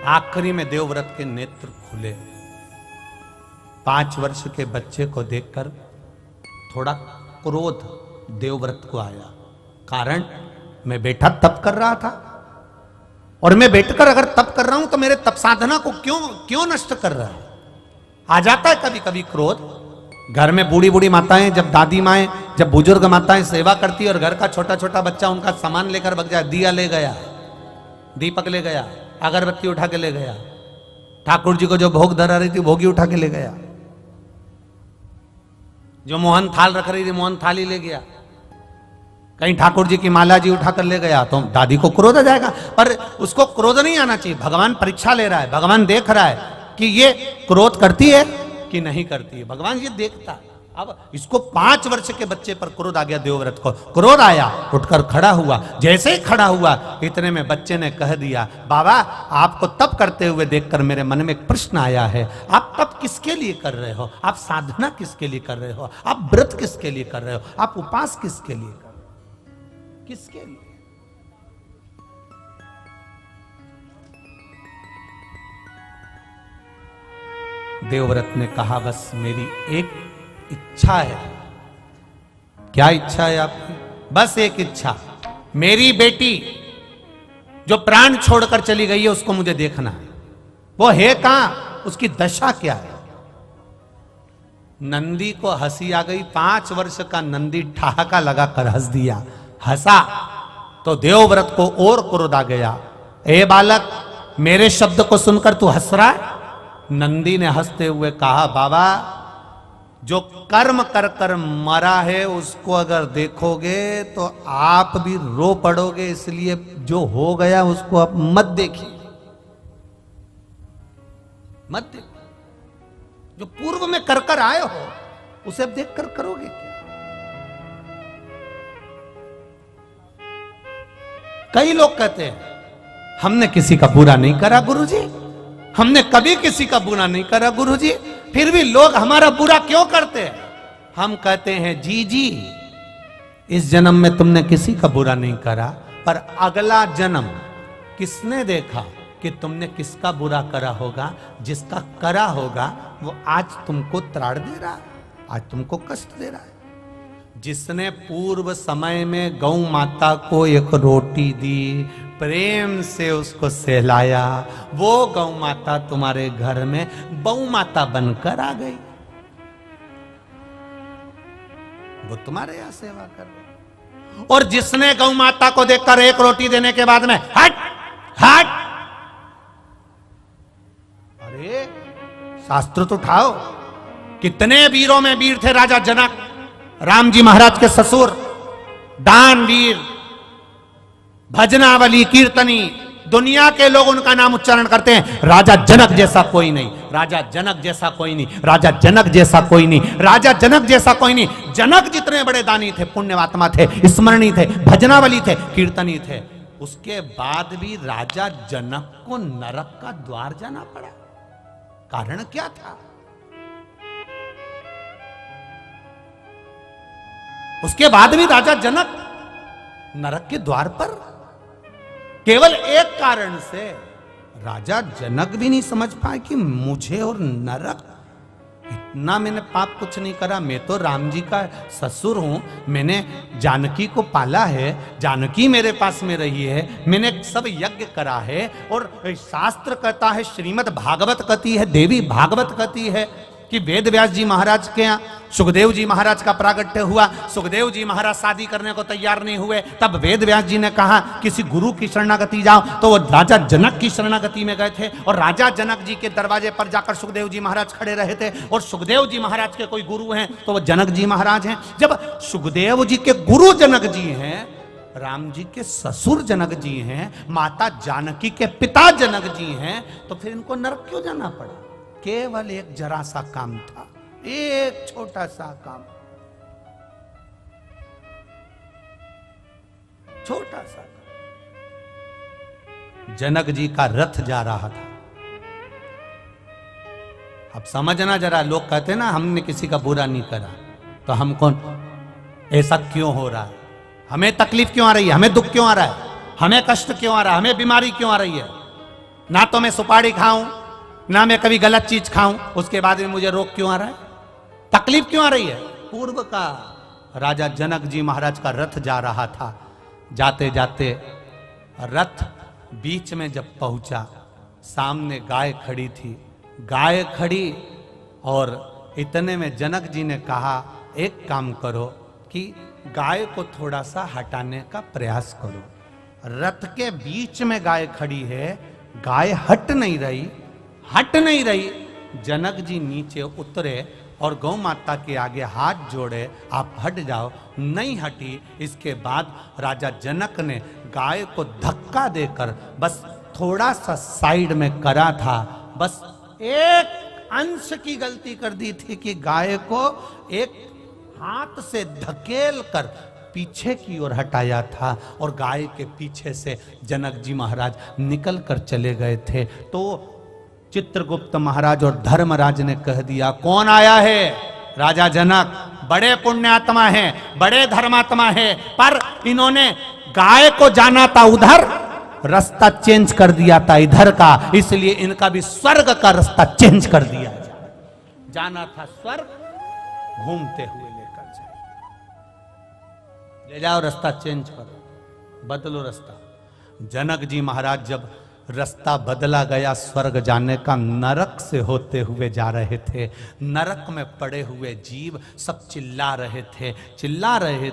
आखिरी में देवव्रत के नेत्र खुले। 5 वर्ष के बच्चे को देखकर थोड़ा क्रोध देवव्रत को आया। कारण, मैं बैठा तप कर रहा था, और मैं बैठकर अगर तप कर रहा हूं तो मेरे तप साधना को क्यों नष्ट कर रहा है। आ जाता है कभी कभी क्रोध। घर में बूढ़ी बूढ़ी माताएं, जब दादी माएं, जब बुजुर्ग माताएं सेवा करती और घर का छोटा छोटा बच्चा उनका सामान लेकर भग जाए, दिया ले गया, दीपक ले गया, अगरबत्ती उठा के ले गया, ठाकुर जी को जो भोग धरा रही थी भोगी उठा के ले गया, जो मोहन थाल रख रही थी मोहन थाल ही ले गया, कहीं ठाकुर जी की माला जी उठाकर ले गया, तो दादी को क्रोध आ जाएगा। पर उसको क्रोध नहीं आना चाहिए। भगवान परीक्षा ले रहा है, भगवान देख रहा है कि ये क्रोध करती है कि नहीं करती है। भगवान ये देखता है। अब इसको 5 वर्ष के बच्चे पर क्रोध आ गया। देवव्रत को क्रोध आया, उठकर खड़ा हुआ। जैसे ही खड़ा हुआ, इतने में बच्चे ने कह दिया, बाबा आपको तप करते हुए देखकर मेरे मन में एक प्रश्न आया है। आप तप किसके लिए कर रहे हो? आप साधना किसके लिए कर रहे हो? आप व्रत किसके लिए कर रहे हो? आप उपास किसके लिए कर रहे हो? किसके लिए? देवव्रत ने कहा, बस मेरी एक इच्छा है। क्या इच्छा है आपकी? बस एक इच्छा, मेरी बेटी जो प्राण छोड़कर चली गई है उसको मुझे देखना है। वो है कहां, उसकी दशा क्या है। नंदी को हंसी आ गई। 5 वर्ष का नंदी ठहाका लगाकर हंस दिया। हंसा तो देवव्रत को और क्रोध आ गया। ए बालक, मेरे शब्द को सुनकर तू हंस रहा है। नंदी ने हंसते हुए कहा, बाबा, जो कर्म कर कर मरा है उसको अगर देखोगे तो आप भी रो पड़ोगे, इसलिए जो हो गया उसको आप मत देखिए, मत देखो। जो पूर्व में कर कर आए हो उसे अब देख कर करोगे क्या। कई लोग कहते हैं हमने किसी का बुरा नहीं करा गुरुजी, हमने कभी किसी का बुरा नहीं करा गुरुजी, फिर भी लोग हमारा बुरा क्यों करते हैं। हम कहते हैं जी जी, इस जन्म में तुमने किसी का बुरा नहीं करा, पर अगला जन्म किसने देखा कि तुमने किसका बुरा करा होगा। जिसका करा होगा वो आज तुमको त्राड़ दे रहा है, आज तुमको कष्ट दे रहा है। जिसने पूर्व समय में गौ माता को एक रोटी दी, प्रेम से उसको सहलाया, वो गौ माता तुम्हारे घर में गौ माता बनकर आ गई। वो तुम्हारे यहां सेवा कर रही। और जिसने गौ माता को देखकर एक रोटी देने के बाद में हट हट, अरे शास्त्र तो उठाओ। कितने वीरों में वीर थे राजा जनक, राम जी महाराज के ससुर, दानवीर, भजनावली, कीर्तनी, दुनिया के लोग उनका नाम उच्चारण करते हैं। राजा जनक जैसा कोई नहीं, राजा जनक जैसा कोई नहीं, राजा जनक जैसा कोई नहीं, राजा जनक जैसा कोई नहीं। जनक जितने बड़े दानी थे, पुण्यवात्मा थे, स्मरणी थे, भजनावली थे, कीर्तनी थे, उसके बाद भी राजा जनक को नरक का द्वार जाना पड़ा। कारण क्या था। उसके बाद भी राजा जनक नरक के द्वार पर, केवल एक कारण से। राजा जनक भी नहीं समझ पाए कि मुझे और नरक, इतना मैंने पाप कुछ नहीं करा, मैं तो राम जी का ससुर हूं, मैंने जानकी को पाला है, जानकी मेरे पास में रही है, मैंने सब यज्ञ करा है। और शास्त्र कहता है, श्रीमद् भागवत कहती है, देवी भागवत कहती है कि वेद व्यास जी महाराज के यहाँ सुखदेव जी महाराज का प्रागट्य हुआ। सुखदेव जी महाराज शादी करने को तैयार नहीं हुए, तब वेद व्यास जी ने कहा किसी गुरु की शरणागति जाओ, तो वो राजा जनक की शरणागति में गए थे। और राजा जनक जी के दरवाजे पर जाकर सुखदेव जी महाराज खड़े रहे थे। और सुखदेव जी महाराज के कोई गुरु हैं तो वो जनक जी महाराज हैं। जब सुखदेव जी के गुरु जनक जी हैं, राम जी के ससुर जनक जी हैं, माता जानकी के पिता जनक जी हैं, तो फिर इनको नरक क्यों जाना पड़ा। केवल एक जरा सा काम था, एक छोटा सा काम, छोटा सा काम। जनक जी का रथ जा रहा था। अब समझना जरा, लोग कहते ना हमने किसी का बुरा नहीं करा, तो हम कौन, ऐसा क्यों हो रहा है, हमें तकलीफ क्यों आ रही है, हमें दुख क्यों आ रहा है, हमें कष्ट क्यों आ रहा है, हमें बीमारी क्यों आ रही है। ना तो मैं सुपारी खाऊं, ना मैं कभी गलत चीज खाऊं, उसके बाद में मुझे रोग क्यों आ रहा है, तकलीफ क्यों आ रही है। पूर्व का राजा जनक जी महाराज का रथ जा रहा था। जाते जाते रथ बीच में जब पहुंचा, सामने गाय खड़ी थी। गाय खड़ी और इतने में जनक जी ने कहा, एक काम करो कि गाय को थोड़ा सा हटाने का प्रयास करो। रथ के बीच में गाय खड़ी है, गाय हट नहीं रही, हट नहीं रही। जनक जी नीचे उतरे और गौ माता के आगे हाथ जोड़े, आप हट जाओ। नहीं हटी। इसके बाद राजा जनक ने गाय को धक्का देकर बस थोड़ा सा साइड में करा था, बस एक अंश की गलती कर दी थी कि गाय को एक हाथ से धकेल कर पीछे की ओर हटाया था और गाय के पीछे से जनक जी महाराज निकल कर चले गए थे। तो चित्रगुप्त महाराज और धर्मराज ने कह दिया, कौन आया है? राजा जनक। बड़े पुण्यात्मा हैं, बड़े धर्मात्मा हैं, पर इन्होंने गाय को जाना था उधर, रास्ता चेंज कर दिया था इधर का, इसलिए इनका भी स्वर्ग का रास्ता चेंज कर दिया। जाना था स्वर्ग, घूमते हुए लेकर जाए, ले जाओ, रास्ता चेंज करो। बदलो रास्ता। जनक जी महाराज जब रास्ता बदला गया स्वर्ग जाने का, नरक से होते हुए जा रहे थे। नरक में पड़े हुए जीव सब चिल्ला रहे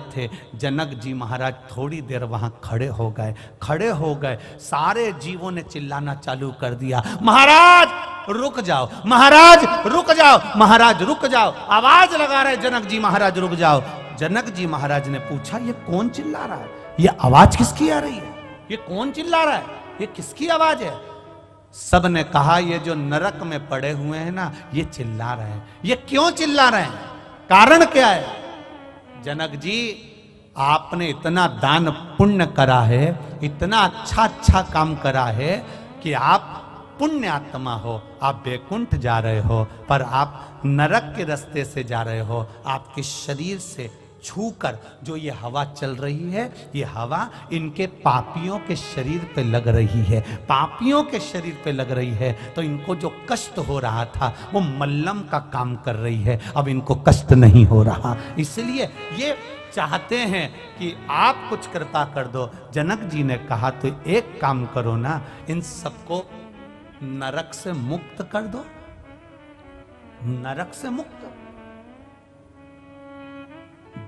थे। जनक जी महाराज थोड़ी देर वहां खड़े हो गए। सारे जीवों ने चिल्लाना चालू कर दिया, महाराज रुक जाओ, महाराज रुक जाओ, महाराज रुक जाओ। आवाज लगा रहे जनक जी महाराज रुक जाओ। जनक जी महाराज ने पूछा, ये कौन चिल्ला रहा है? ये आवाज किसकी आ रही है? ये कौन चिल्ला रहा है? ये किसकी आवाज है? सब ने कहा, ये जो नरक में पड़े हुए हैं ना, ये चिल्ला रहे हैं। ये क्यों चिल्ला रहे हैं? कारण क्या है? जनक जी, आपने इतना दान पुण्य करा है, इतना अच्छा काम करा है कि आप पुण्य आत्मा हो, आप वैकुंठ जा रहे हो, पर आप नरक के रास्ते से जा रहे हो। आपके शरीर से छूकर जो ये हवा चल रही है, ये हवा इनके पापियों के शरीर पे लग रही है। पापियों के शरीर पे लग रही है तो इनको जो कष्ट हो रहा था वो मल्लम का काम कर रही है, अब इनको कष्ट नहीं हो रहा। इसलिए ये चाहते हैं कि आप कुछ कृपा कर दो। जनक जी ने कहा, तो एक काम करो ना, इन सबको नरक से मुक्त कर दो। नरक से मुक्त।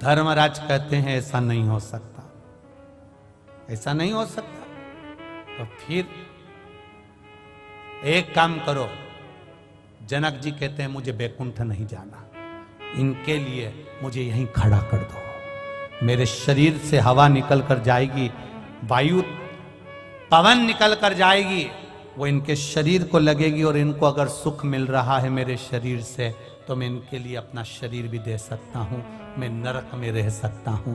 धर्मराज कहते हैं, ऐसा नहीं हो सकता, ऐसा नहीं हो सकता। तो फिर एक काम करो। जनक जी कहते हैं, मुझे वैकुंठ नहीं जाना, इनके लिए मुझे यहीं खड़ा कर दो। मेरे शरीर से हवा निकल कर जाएगी, वायु पवन निकल कर जाएगी, वो इनके शरीर को लगेगी, और इनको अगर सुख मिल रहा है मेरे शरीर से, तो मैं इनके लिए अपना शरीर भी दे सकता हूं, मैं नरक में रह सकता हूं।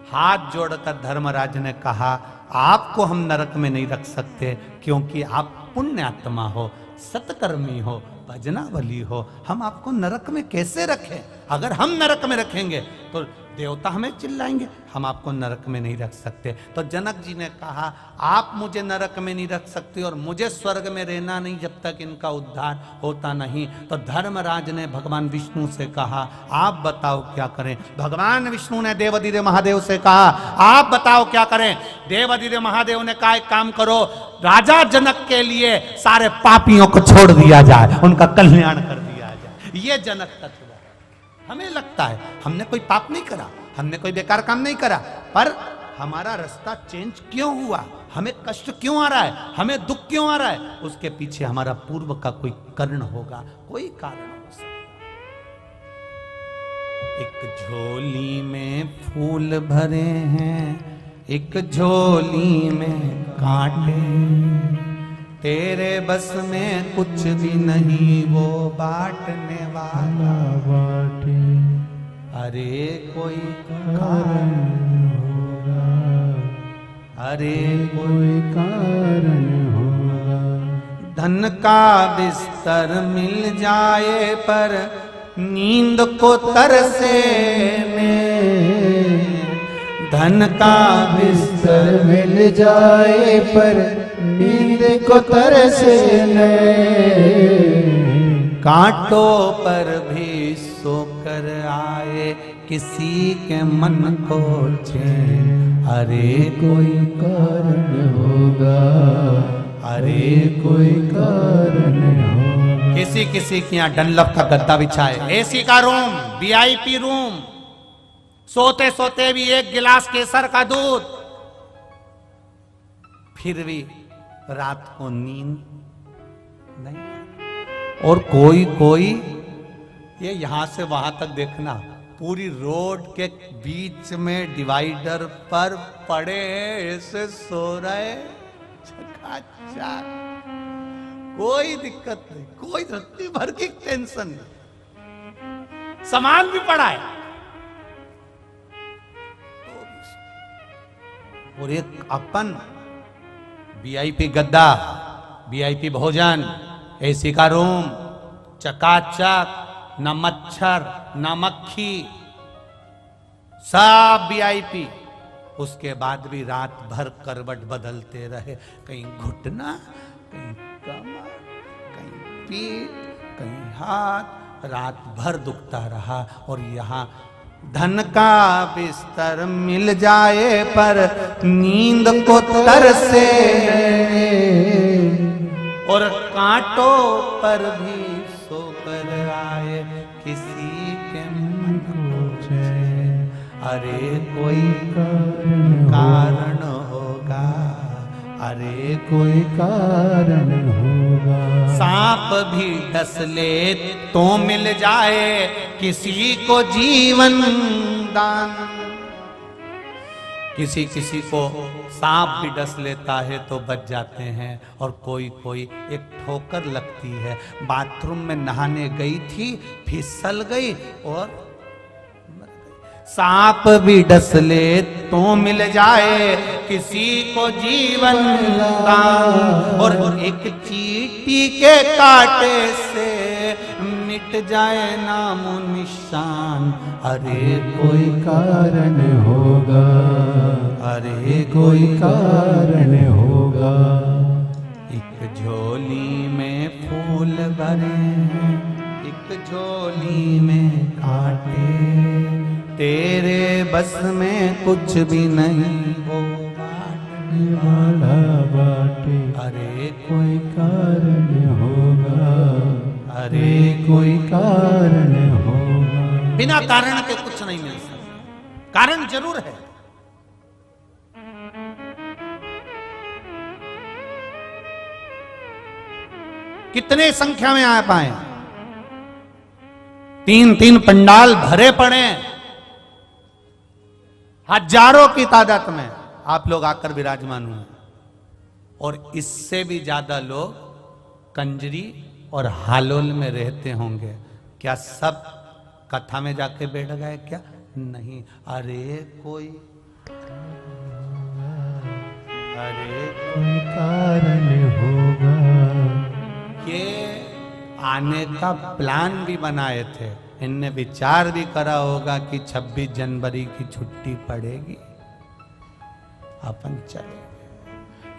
हाथ जोड़कर धर्मराज ने कहा, आपको हम नरक में नहीं रख सकते, क्योंकि आप पुण्य आत्मा हो, सत्कर्मी हो, भजनावली हो। हम आपको नरक में कैसे रखें? अगर हम नरक में रखेंगे तो देवता हमें चिल्लाएंगे, हम आपको नरक में नहीं रख सकते। तो जनक जी ने कहा, आप मुझे नरक में नहीं रख सकते और मुझे स्वर्ग में रहना नहीं जब तक इनका उद्धार होता नहीं। तो धर्मराज ने भगवान विष्णु से कहा, आप बताओ क्या करें। भगवान विष्णु ने देवाधिदेव महादेव से कहा, आप बताओ क्या करें। देवाधिदेव महादेव ने कहा, एक काम करो, राजा जनक के लिए सारे पापियों को छोड़ दिया जाए, उनका कल्याण कर दिया जाए। ये जनक तत्व। हमें लगता है हमने कोई पाप नहीं करा, हमने कोई बेकार काम नहीं करा, पर हमारा रास्ता चेंज क्यों हुआ, हमें कष्ट क्यों आ रहा है, हमें दुख क्यों आ रहा है, उसके पीछे हमारा पूर्व का कोई कारण होगा, कोई कारण हो सकता। एक झोली में फूल भरे हैं, एक झोली में कांटे, तेरे बस में कुछ भी नहीं, वो बांटने वाला बांटे। अरे कोई कारण होगा, अरे कोई कारण होगा। धन का बिस्तर मिल जाए पर नींद को तरसे में, धन का बिस्तर मिल जाए पर नींद को तरसे कांटों पर भी सोकर आए किसी के मन को चैन। अरे कोई कारण होगा, अरे कोई कारण होगा। किसी के यहाँ डनलप का गद्दा बिछाए, एसी का रूम, वीआईपी रूम, सोते सोते भी एक गिलास केसर का दूध, फिर भी रात को नींद नहीं। और कोई ये यहां से वहां तक देखना, पूरी रोड के बीच में डिवाइडर पर पड़े ऐसे सो रहे, चकाचक, कोई दिक्कत नहीं, कोई रत्ती भर की टेंशन नहीं, सामान भी पड़ा है। और एक अपन वीआईपी गद्दा, वीआईपी भोजन, एसी का रूम, चकाचक, न मच्छर न मक्खी, सब वीआईपी। उसके बाद भी रात भर करवट बदलते रहे, कहीं घुटना, कहीं कमर, कहीं पीठ, कहीं हाथ, रात भर दुखता रहा। और यहाँ धन का बिस्तर मिल जाए पर नींद को तरसे, और कांटों पर भी सोकर आए किसी के मन को चैन। अरे कोई कारण होगा, अरे कोई कारण होगा। सांप भी डस ले तो मिल जाए किसी को जीवन दान। किसी किसी को सांप भी डस लेता है तो बच जाते हैं, और कोई कोई एक ठोकर लगती है। बाथरूम में नहाने गई थी, फिसल गई और सांप भी डस ले तो मिल जाए किसी को जीवन दान, और एक चींटी के कांटे से मिट जाए नामो निशान। अरे कोई कारण होगा, अरे कोई कारण होगा। एक झोली में फूल भरे, एक झोली में कांटे, तेरे बस में कुछ भी नहीं वो बाटने वाला बाटे। अरे कोई कारण होगा, अरे कोई कारण होगा। बिना कारण के कुछ नहीं मिल सकता, कारण जरूर है। कितने संख्या में आ पाए, 3-3 पंडाल भरे पड़े, हजारों की तादाद में आप लोग आकर विराजमान हुए, और इससे भी ज्यादा लोग कंजरी और हालोल में रहते होंगे। क्या सब कथा में जाके बैठ गए क्या? नहीं। अरे कोई कारण होगा। ये आने का प्लान भी बनाए थे, इनने विचार भी करा होगा कि 26 जनवरी की छुट्टी पड़ेगी, अपन चले।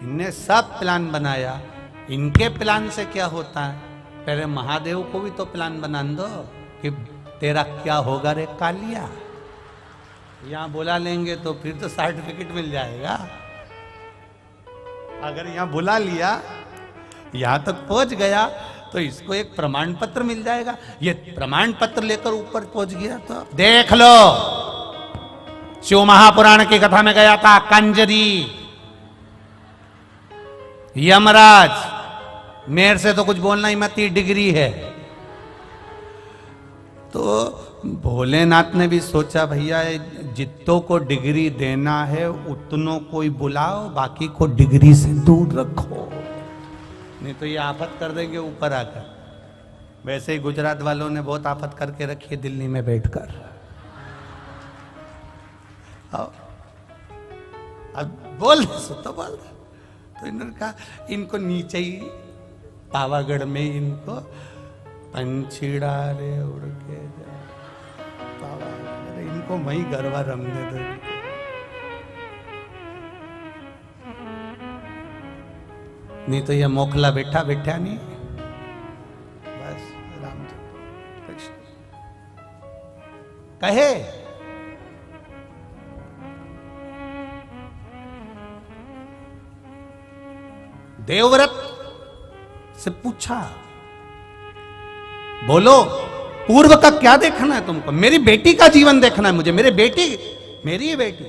इनने सब प्लान बनाया। इनके प्लान से क्या होता है, पहले महादेव को भी तो प्लान बना दो कि तेरा क्या होगा रे कालिया। यहां बुला लेंगे तो फिर तो सर्टिफिकेट मिल जाएगा। अगर यहां बुला लिया, यहां तक पहुंच गया, तो इसको एक प्रमाण पत्र मिल जाएगा। ये प्रमाण पत्र लेकर ऊपर पहुंच गया तो देख लो, शिव महापुराण की कथा में गया था कंजरी, यमराज, मेरे से तो कुछ बोलना ही मत, डिग्री है। तो भोलेनाथ ने भी सोचा भैया जितनों को डिग्री देना है उतनों को ही बुलाओ, बाकी को डिग्री से दूर रखो, नहीं तो ये आफत कर देंगे ऊपर आकर। वैसे ही गुजरात वालों ने बहुत आफत करके रखी है दिल्ली में बैठकर। अब बोल तो बोल, तो इन्होंने कहा इनको नीचे ही पावागढ़ में इनको पंछीड़ा रे उड़ के जा, पावागढ़ इनको वही गरबा रमने दो। नहीं तो ये मोखला बैठा बैठा नहीं, बस राम कृष्ण कहे। देवव्रत से पूछा, बोलो पूर्व का क्या देखना है तुमको? मेरी बेटी का जीवन देखना है मुझे, मेरी बेटी, मेरी ही बेटी।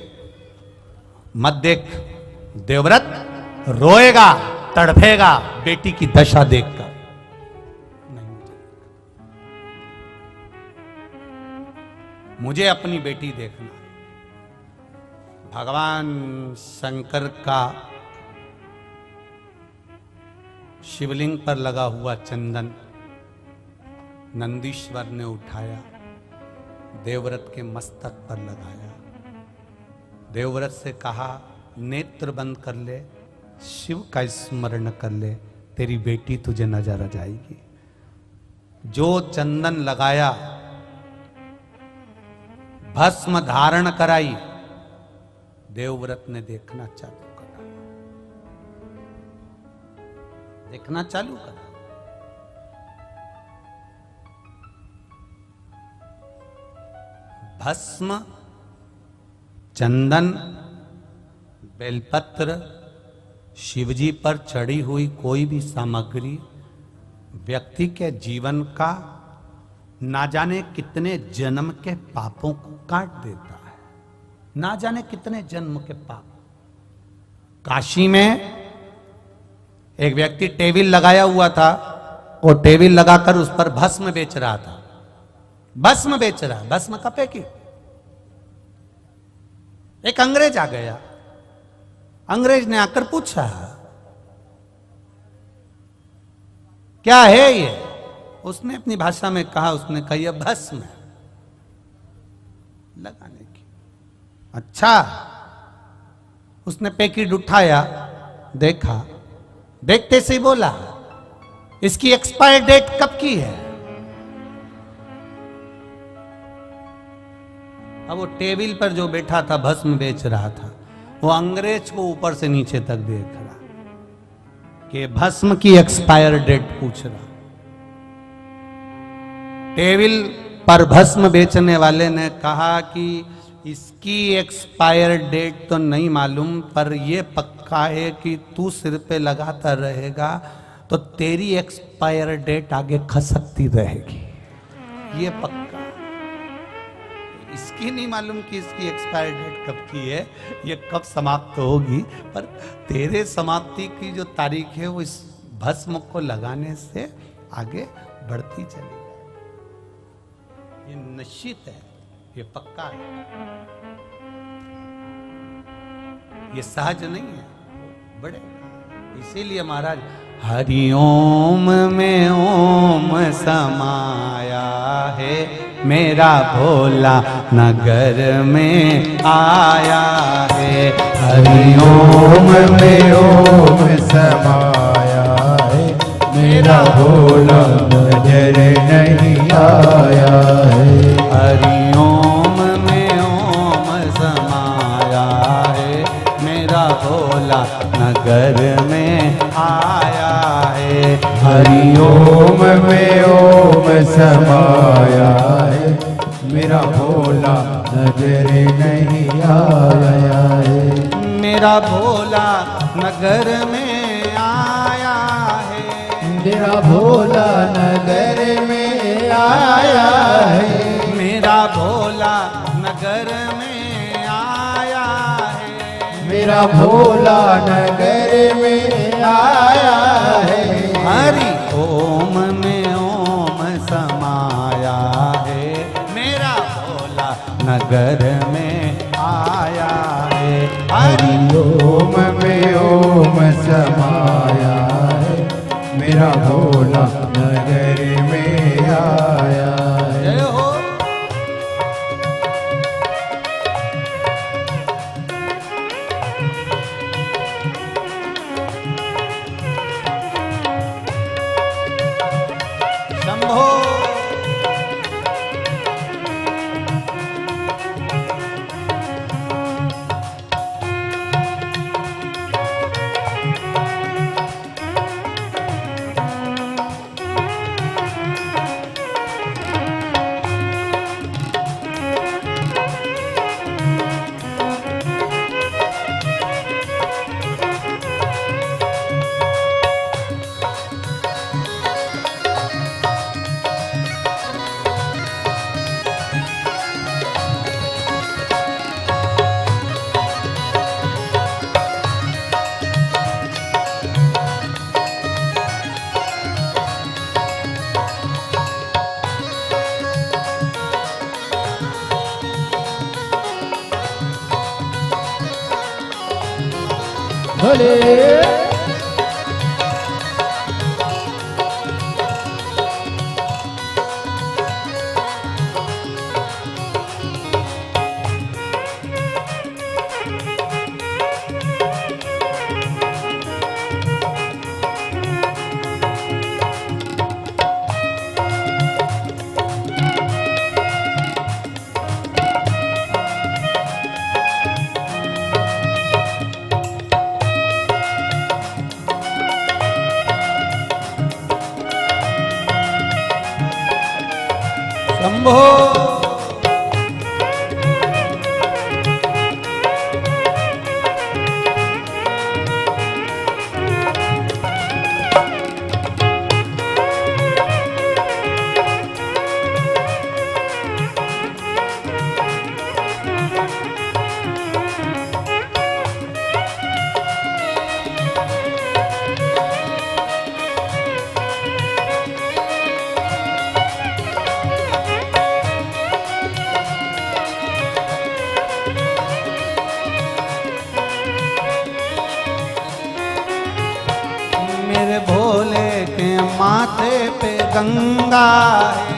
मत देख, देवव्रत रोएगा, तड़फेगा बेटी की दशा देखकर। नहीं, मुझे अपनी बेटी देखना। भगवान शंकर का शिवलिंग पर लगा हुआ चंदन नंदीश्वर ने उठाया, देवव्रत के मस्तक पर लगाया। देवव्रत से कहा नेत्र बंद कर ले, शिव का स्मरण कर ले, तेरी बेटी तुझे नजर आ जाएगी। जो चंदन लगाया, भस्म धारण कराई, देवव्रत ने देखना चालू करा, देखना चालू करा। भस्म, चंदन, बेलपत्र, शिवजी पर चढ़ी हुई कोई भी सामग्री व्यक्ति के जीवन का ना जाने कितने जन्म के पापों को काट देता है। ना जाने कितने जन्म के पाप। काशी में एक व्यक्ति टेबल लगाया हुआ था, वो टेबल लगाकर उस पर भस्म बेच रहा था। भस्म बेच रहा, भस्म कपे की। एक अंग्रेज आ गया। अंग्रेज ने आकर पूछा, क्या है ये? उसने अपनी भाषा में कहा, उसने कहा यह भस्म है लगाने की। अच्छा। उसने पैकेट उठाया, देखा, देखते से ही बोला, इसकी एक्सपायर डेट कब की है? अब वो टेबल पर जो बैठा था भस्म बेच रहा था, वो अंग्रेज को ऊपर से नीचे तक देख रहा कि भस्म की एक्सपायर डेट पूछ रहा। टेबल पर भस्म बेचने वाले ने कहा कि इसकी एक्सपायर डेट तो नहीं मालूम, पर यह पक्का है कि तू सिर पे लगाता रहेगा तो तेरी एक्सपायर डेट आगे खसकती रहेगी। ये पक्का। इसकी नहीं मालूम कि इसकी एक्सपायर डेट कब की है, ये कब समाप्त होगी, पर तेरे समाप्ति की जो तारीख है वो इस भस्म को लगाने से आगे बढ़ती चली जाए। ये निश्चित है, ये पक्का है, ये सहज नहीं है, बड़े। इसीलिए महाराज हरिओम में ओम समाया है, मेरा भोला नगर में आया है। हरिओम में ओम समाया है, मेरा भोला नजर नहीं आया है। हरिओम में ओम समाया है, मेरा भोला नगर में आया है। हरिओम में ओम समाया है, मेरा भोला नजर नहीं आया है। मेरा भोला नगर में आया है, मेरा भोला नगर में आया है। मेरा भोला नगर में आया है। मेरा भोला नगर में आया है। हरि ओम में ओम समाया है, मेरा भोला नगर में आया है। हरि ओम में ओम समाया है, मेरा भोला नगर में आया है। जय हो। शंभो। भोले शंभो। गंगा है,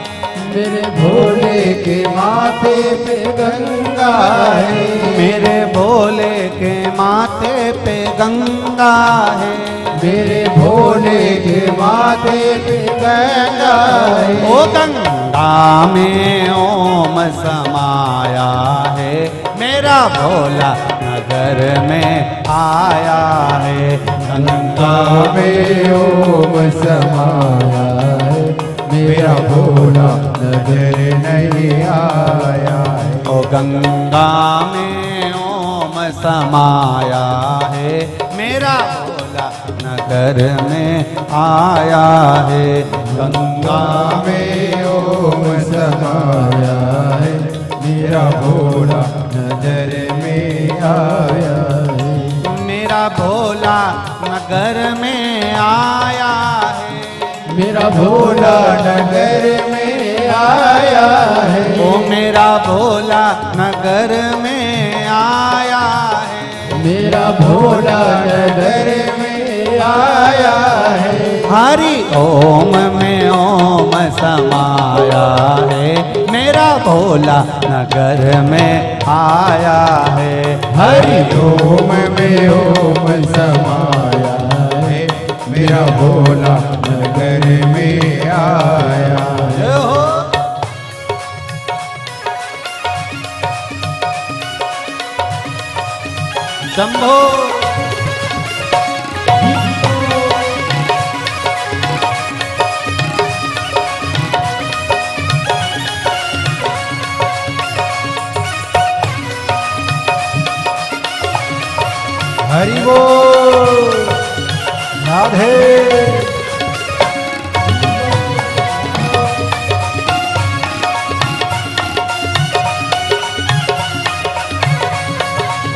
मेरे भोले के माथे पे गंगा है, मेरे भोले के माथे पे गंगा है, मेरे भोले के माथे पे गंगा है। ओ गंगा में ओम समाया है, मेरा भोला नगर में आया है। गंगा में ओम समाया है, मेरा भोला नजर नहीं आया है। ओ गंगा में ओम समाया है, मेरा भोला नगर में आया है। गंगा में ओम समाया है, मेरा भोला नजर में आया है। मेरा भोला नगर में आया है, मेरा भोला नगर में आया है। ओ मेरा भोला नगर में आया है, मेरा भोला नगर में आया है। हरि ओम में ओम समाया है, मेरा भोला नगर में आया है। हरि ओम में ओम समाया है, मेरा भोला नगर में आया है। जय हो। शंभो। हरि बोल राधे।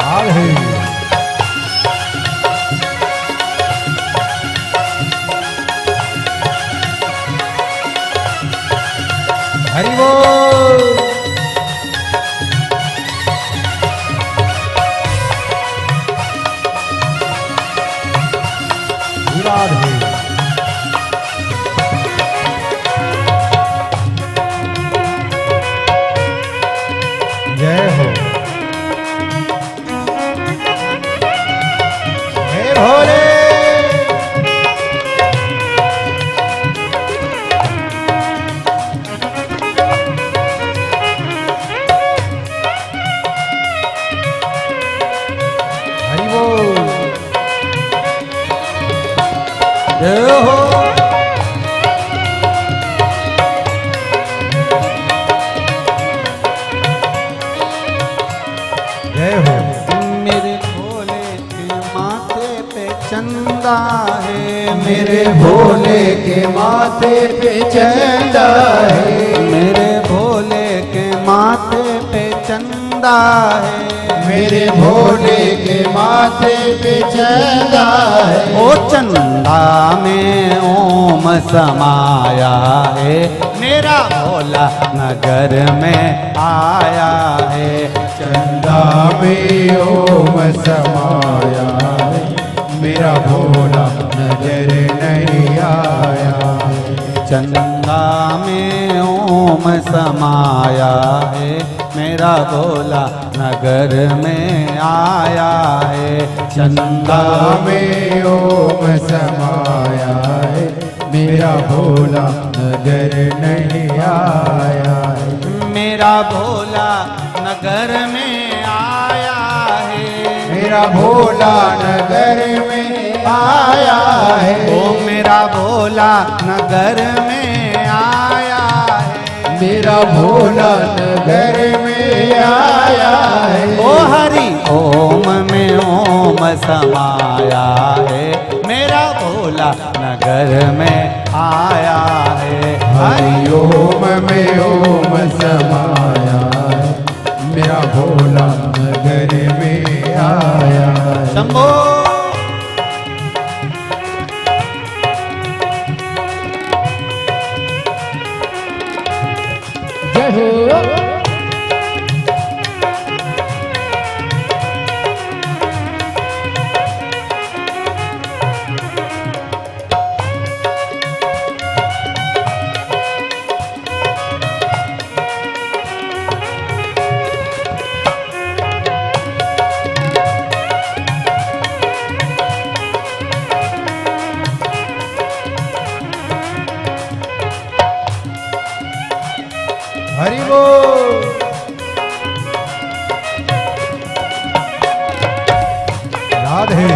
राधे। हरि बोल। राधे। जय हो। हे भोले। हरि बोल। जय हो। जय हो। मेरे भोले के माथे पे चंदा है, मेरे भोले के माथे पे चंदा है। मेरे भोले के माथे पे चंदा है, मेरे भोले के माथे पे चंदा है। ओ चंदा में ओम समाया है, मेरा भोला नगर में आया है। चंदा में ओम समाया है, मेरा भोला नजर नहीं आया है। चंदा में ओम समाया है, मेरा भोला नगर में आया है। चंदा में ओम समाया है, मेरा भोला नजर नहीं आया है। मेरा भोला नगर में आया है, मेरा भोला नगर में आया है। ओ मेरा भोला नगर में आया है। मेरा भोला नगर में आया है। ओ हरि ओम में ओम समाया है, मेरा भोला नगर में आया है। हरि ओम में ओम समाया है, मेरा भोला नगर में आया है। शंभो। जय हो। राधे।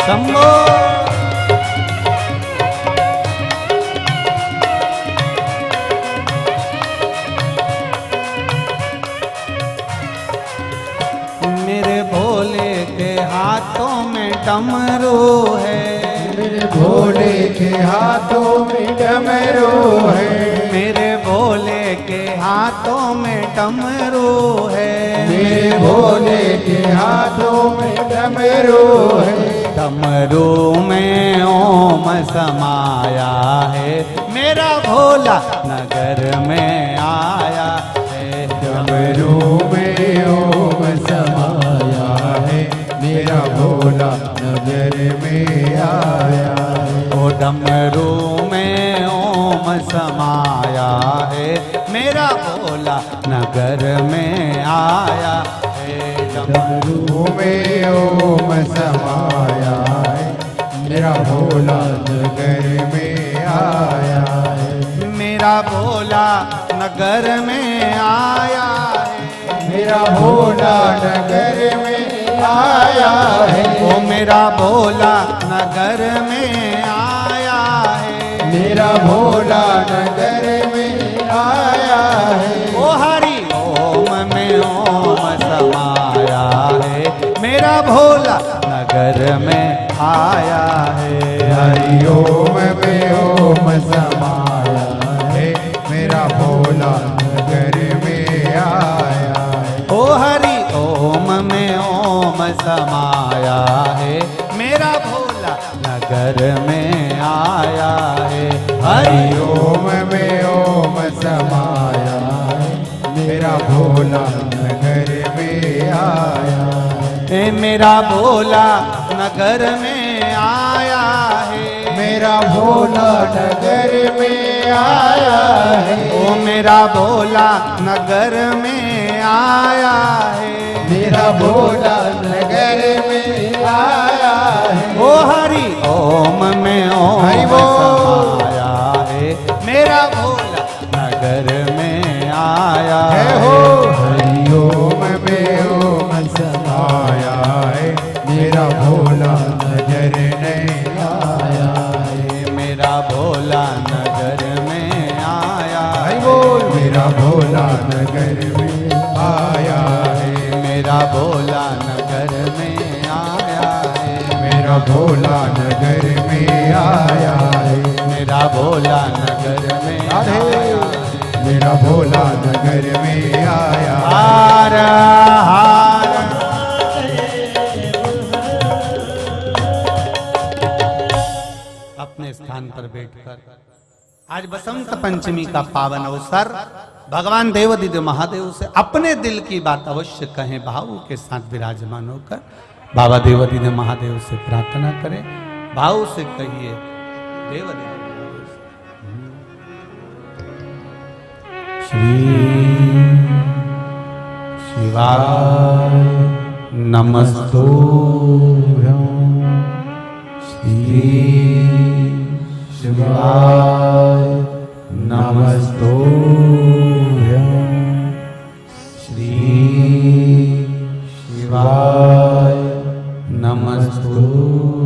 शंभो मेरे भोले के हाथों में डमरू है, मेरे भोले के हाथों में डमरू है, मेरे भोले के हाथों में डमरू है, मेरे भोले के हाथों में डमरू है, डमरू में ओम समाया है, मेरा भोला नगर में आया है, डमरू में ओम समाया है, मेरा भोला नगर में आया है। ओ डमरू में ओम समाया है, मेरा भोला नगर में आया है, डमरू में ओम समाया है, मेरा भोला नगर में आया है, मेरा भोला नगर में आया है, मेरा भोला नगर में आया है, ओ मेरा भोला नगर में आया है, मेरा भोला नगर में आया है। ओ हरि ओम में ओम समाया है, मेरा भोला नगर में आया है, हरि ओम में ओम समाया है, मेरा भोला नगर में आया है। ओ हरि ओम में ओम समाया है, मेरा भोला नगर में आया है, हरि हरि ओम में ओम समाया है, मेरा भोला नगर में आया है। ए मेरा भोला नगर में आया है, मेरा भोला नगर में आया है, ओ मेरा भोला नगर में आया है, मेरा भोला नगर में आया है। ओ हरि ओम में ओम हरि बोल। समाया है, मेरा भोला नगर में आया है है, हो हरि ओम में ओम समाया है, मेरा भोला नगर नहीं आया है। मेरा भोला नगर में आया हरि है, बोल। मेरा भोला नगर में आया है, मेरा भोला नगर में आया है, मेरा भोला नगर में आया है। मेरा भोला नगर में राधे। आया है, मेरा भोला नगर में आया है। हार हार अपने स्थान पर बैठकर आज बसंत पंचमी का पावन अवसर भगवान देवादिदेव महादेव से अपने दिल की बात अवश्य कहें, भाव के साथ विराजमान होकर बाबा देवादिदेव महादेव से प्रार्थना करें, भाव से कहिए देवादिदेव श्री शिवाय नमस्तुभ्यं, श्री शिवाय नमस्तुभ्यं, श्री शिवाय नमस्तुभ्यं,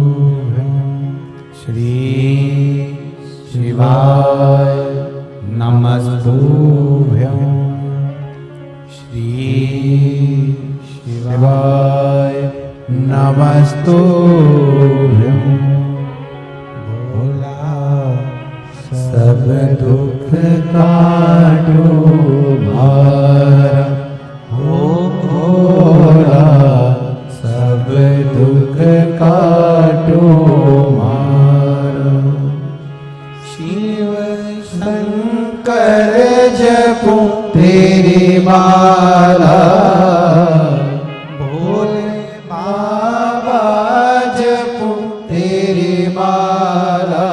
श्री शिवाय नमस्तुभ्यं, श्री शिवाय नमस्तुभ्यं। भोला सब दुख काटो भार हो भोला, सब दुख काटो भार। शिव शंकर जपो तेरी माला, भोले बाबा जपो तेरी माला,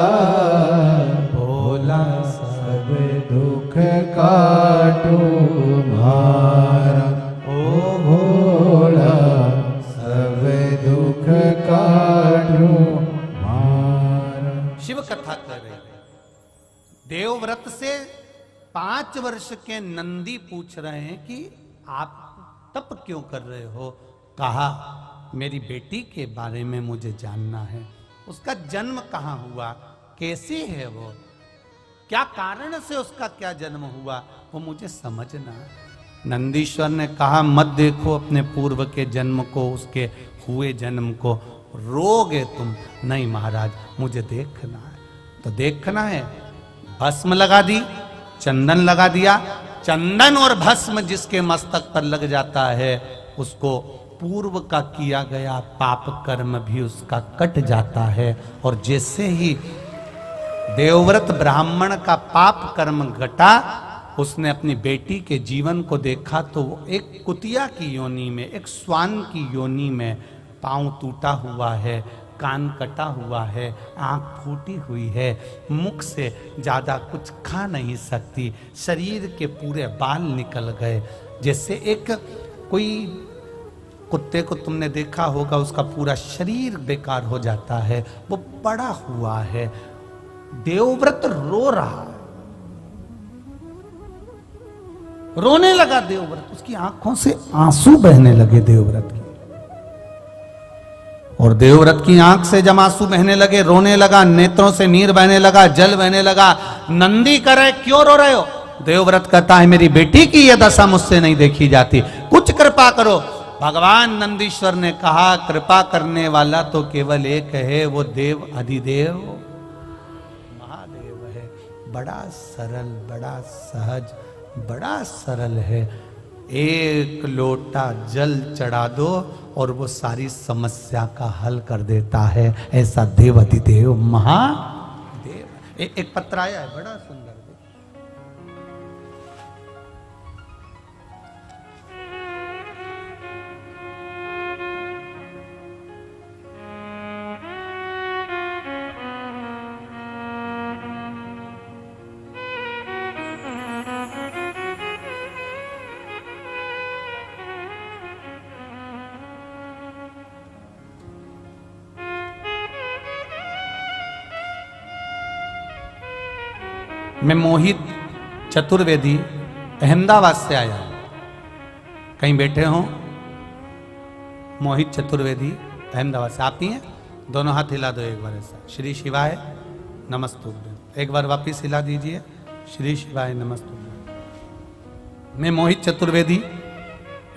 भोला सब दुख का तुम्हारा ओ भोला सब दुख काटू मारा। शिव कथा कर रहे हैं। देवव्रत से 5 वर्ष के नंदी पूछ रहे हैं कि आप तप क्यों कर रहे हो। कहा मेरी बेटी के बारे में मुझे जानना है, उसका जन्म कहाँ हुआ, कैसी है वो, क्या कारण से उसका क्या जन्म हुआ, वो मुझे समझना है। नंदीश्वर ने कहा मत देखो अपने पूर्व के जन्म को, उसके हुए जन्म को, रोगे तुम। नहीं महाराज मुझे देखना है। तो देखना है, भस्म लगा दी, चंदन लगा दिया। चंदन और भस्म जिसके मस्तक पर लग जाता है उसको पूर्व का किया गया पाप कर्म भी उसका कट जाता है। और जैसे ही देवव्रत ब्राह्मण का पाप कर्म घटा, उसने अपनी बेटी के जीवन को देखा तो वो एक कुतिया की योनि में, एक स्वान की योनि में, पांव टूटा हुआ है, कान कटा हुआ है, आंख फूटी हुई है, मुख से ज्यादा कुछ खा नहीं सकती, शरीर के पूरे बाल निकल गए। जैसे एक कोई कुत्ते को तुमने देखा होगा, उसका पूरा शरीर बेकार हो जाता है, वो पड़ा हुआ है। देवव्रत रो रहा है, रोने लगा देवव्रत, उसकी आंखों से आंसू बहने लगे देवव्रत की। और देवव्रत की आंख से जब आंसू बहने लगे, रोने लगा, नेत्रों से नीर बहने लगा, जल बहने लगा। नंदी करे क्यों रो रहे हो। देवव्रत कहता है मेरी बेटी की यह दशा मुझसे नहीं देखी जाती, कुछ कृपा करो। भगवान नंदीश्वर ने कहा कृपा करने वाला तो केवल एक है, वो देव अधिदेव महादेव है। बड़ा सरल, बड़ा सहज, बड़ा सरल है। एक लोटा जल चढ़ा दो और वो सारी समस्या का हल कर देता है। ऐसा देव अधिदेव महादेव। एक पत्र आया है बड़ा सुंदर। मैं मोहित चतुर्वेदी अहमदाबाद से आया हूं। कहीं बैठे हो? मोहित चतुर्वेदी अहमदाबाद से। आप ही हैं? दोनों हाथ हिला दो एक बार ऐसा। श्री शिवाय नमस्तुभ्यम। एक बार वापिस हिला दीजिए। श्री शिवाय नमस्तुभ्यम। मैं मोहित चतुर्वेदी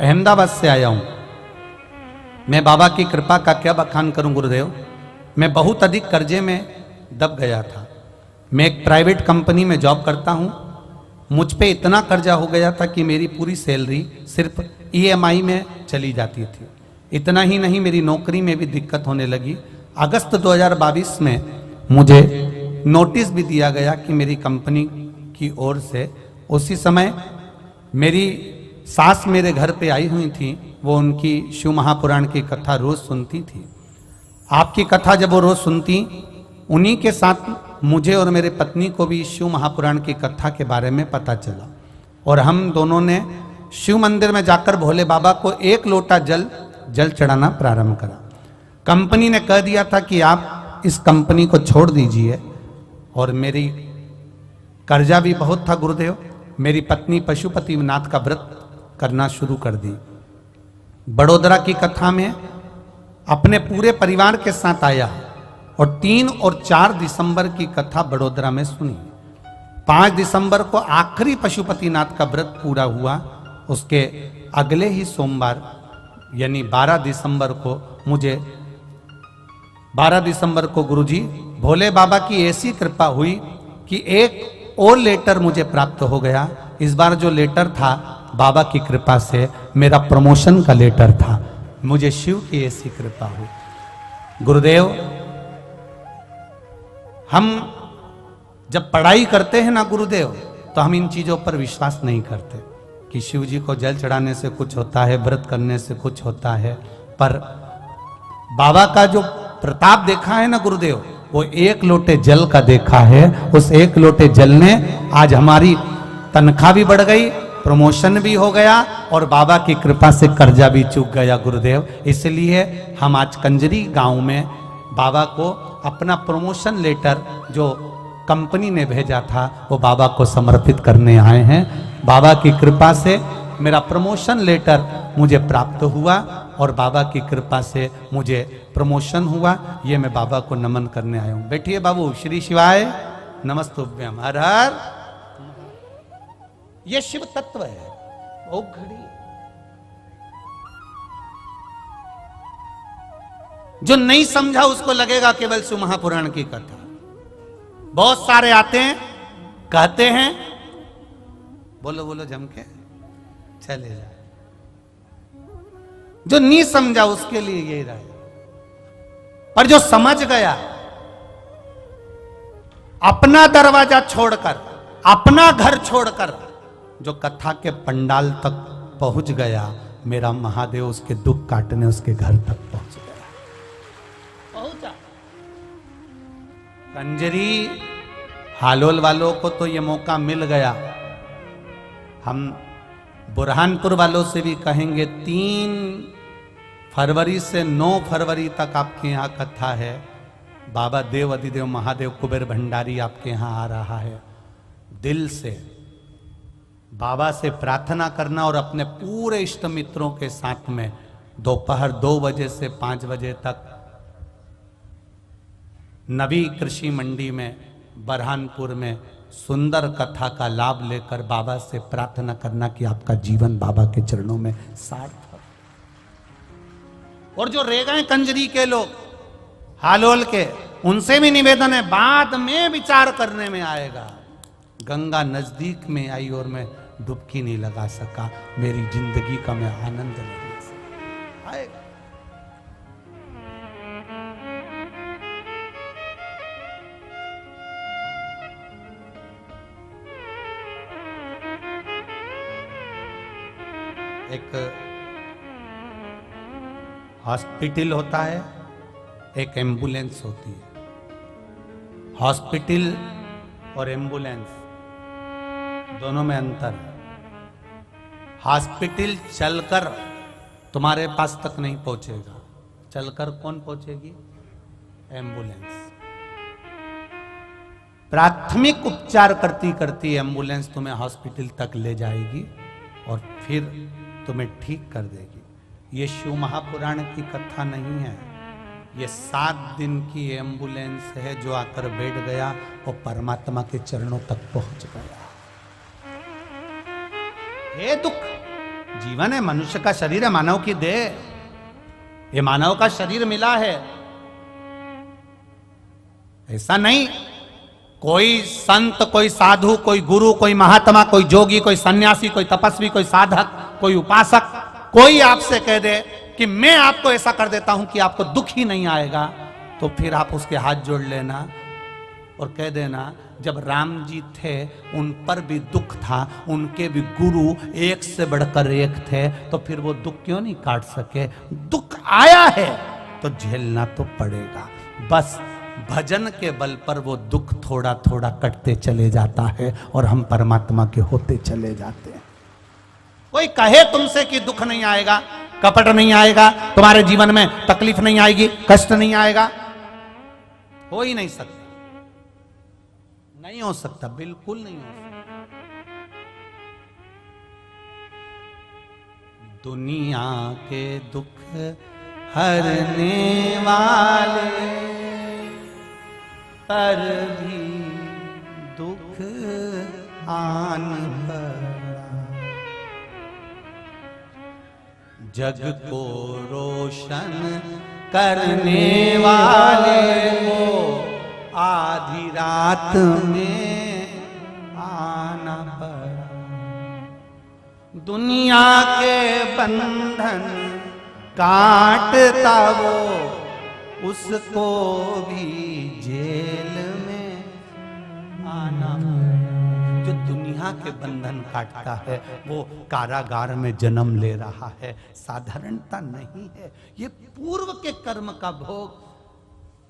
अहमदाबाद से आया हूं। मैं बाबा की कृपा का क्या बखान करूं गुरुदेव। मैं बहुत अधिक कर्जे में दब गया था। मैं एक प्राइवेट कंपनी में जॉब करता हूं। मुझ पे इतना कर्जा हो गया था कि मेरी पूरी सैलरी सिर्फ EMI में चली जाती थी। इतना ही नहीं, मेरी नौकरी में भी दिक्कत होने लगी। अगस्त 2022 में मुझे नोटिस भी दिया गया कि मेरी कंपनी की ओर से। उसी समय मेरी सास मेरे घर पे आई हुई थी। वो उनकी शिव महापुराण की कथा रोज सुनती थी। आपकी कथा जब वो रोज सुनती, उन्हीं के साथ मुझे और मेरे पत्नी को भी शिव महापुराण की कथा के बारे में पता चला। और हम दोनों ने शिव मंदिर में जाकर भोले बाबा को एक लोटा जल चढ़ाना प्रारंभ करा। कंपनी ने कह दिया था कि आप इस कंपनी को छोड़ दीजिए। और मेरी कर्जा भी बहुत था गुरुदेव। मेरी पत्नी पशुपतिनाथ का व्रत करना शुरू कर दी। बड़ोदरा की कथा में अपने पूरे परिवार के साथ आया और 3 और 4 दिसंबर की कथा बड़ोदरा में सुनी। 5 दिसंबर को आखिरी पशुपतिनाथ का व्रत पूरा हुआ। उसके अगले ही सोमवार यानी 12 दिसंबर को मुझे 12 दिसंबर को गुरुजी भोले बाबा की ऐसी कृपा हुई कि एक और लेटर मुझे प्राप्त हो गया। इस बार जो लेटर था बाबा की कृपा से मेरा प्रमोशन का लेटर था। मुझे शिव की ऐसी कृपा हुई। गुरुदेव, हम जब पढ़ाई करते हैं ना गुरुदेव, तो हम इन चीजों पर विश्वास नहीं करते कि शिव जी को जल चढ़ाने से कुछ होता है, व्रत करने से कुछ होता है। पर बाबा का जो प्रताप देखा है ना गुरुदेव, वो एक लोटे जल का देखा है। उस एक लोटे जल ने आज हमारी तनख्वाह भी बढ़ गई, प्रमोशन भी हो गया और बाबा की कृपा से कर्जा भी चूक गया गुरुदेव। इसलिए हम आज कंजरी गांव में बाबा को अपना प्रमोशन लेटर जो कंपनी ने भेजा था वो बाबा को समर्पित करने आए हैं। बाबा की कृपा से मेरा प्रमोशन लेटर मुझे प्राप्त हुआ और बाबा की कृपा से मुझे प्रमोशन हुआ। ये मैं बाबा को नमन करने आया हूं। बैठिए बाबू। श्री शिवाय नमस्तुभ्यम। हर हर। ये शिव तत्व है। ओ घड़ी जो नहीं समझा उसको लगेगा केवल शिव महापुराण की कथा। बहुत सारे आते हैं कहते हैं, बोलो बोलो जम के चले जाए। जो नहीं समझा उसके लिए यही रहा, पर जो समझ गया अपना दरवाजा छोड़कर, अपना घर छोड़कर जो कथा के पंडाल तक पहुंच गया, मेरा महादेव उसके दुख काटने उसके घर तक पहुंच गया, पहुंचा। कंजरी हालोल वालों को तो ये मौका मिल गया। हम बुरहानपुर वालों से भी कहेंगे 3 फरवरी से 9 फरवरी तक आपके यहाँ कथा है। बाबा देव अधिदेव महादेव कुबेर भंडारी आपके यहाँ आ रहा है। दिल से बाबा से प्रार्थना करना और अपने पूरे इष्ट मित्रों के साथ में दोपहर 2 बजे से 5 बजे तक नवी कृषि मंडी में बरहानपुर में सुंदर कथा का लाभ लेकर बाबा से प्रार्थना करना कि आपका जीवन बाबा के चरणों में सार्थक। और जो रह गए कंजरी के लोग हालोल के, उनसे भी निवेदन है, बाद में विचार करने में आएगा। गंगा नजदीक में आई और मैं डुबकी नहीं लगा सका, मेरी जिंदगी का मैं आनंद नहीं ले सका। आएगा। एक हॉस्पिटल होता है, एक एम्बुलेंस होती है। हॉस्पिटल और एम्बुलेंस दोनों में अंतर है। हॉस्पिटल चलकर तुम्हारे पास तक नहीं पहुंचेगा, चलकर कौन पहुंचेगी? एम्बुलेंस। प्राथमिक उपचार करती करती एम्बुलेंस तुम्हें हॉस्पिटल तक ले जाएगी और फिर तुम्हें ठीक कर देगी। ये शिव महापुराण की कथा नहीं है, ये 7 दिन की एम्बुलेंस है जो आकर बैठ गया और परमात्मा के चरणों तक पहुंच गया। ये दुख जीवन है, मनुष्य का शरीर है, मानव की देह, ये मानव का शरीर मिला है। ऐसा नहीं कोई संत, कोई साधु, कोई गुरु, कोई महात्मा, कोई जोगी, कोई सन्यासी, कोई तपस्वी, कोई साधक, कोई उपासक, कोई आपसे कह दे कि मैं आपको ऐसा कर देता हूं कि आपको दुख ही नहीं आएगा, तो फिर आप उसके हाथ जोड़ लेना और कह देना जब राम जी थे उन पर भी दुख था, उनके भी गुरु एक से बढ़कर एक थे, तो फिर वो दुख क्यों नहीं काट सके? दुख आया है तो झेलना तो पड़ेगा। बस भजन के बल पर वो दुख थोड़ा थोड़ा कटते चले जाता है और हम परमात्मा के होते चले जाते हैं। कोई कहे तुमसे कि दुख नहीं आएगा, कपट नहीं आएगा, तुम्हारे जीवन में तकलीफ नहीं आएगी, कष्ट नहीं आएगा, हो ही नहीं सकता, नहीं हो सकता, बिल्कुल नहीं हो सकता। दुनिया के दुख हरने वाले पर भी दुख आन पड़ा, जग को रोशन करने वाले को आधी रात में आना पड़ा। दुनिया के बंधन काटता वो, उसको भी जेल में आना पड़ा। जो दुनिया के बंधन काटता है वो कारागार में जन्म ले रहा है, साधारणता नहीं है। ये पूर्व के कर्म का भोग,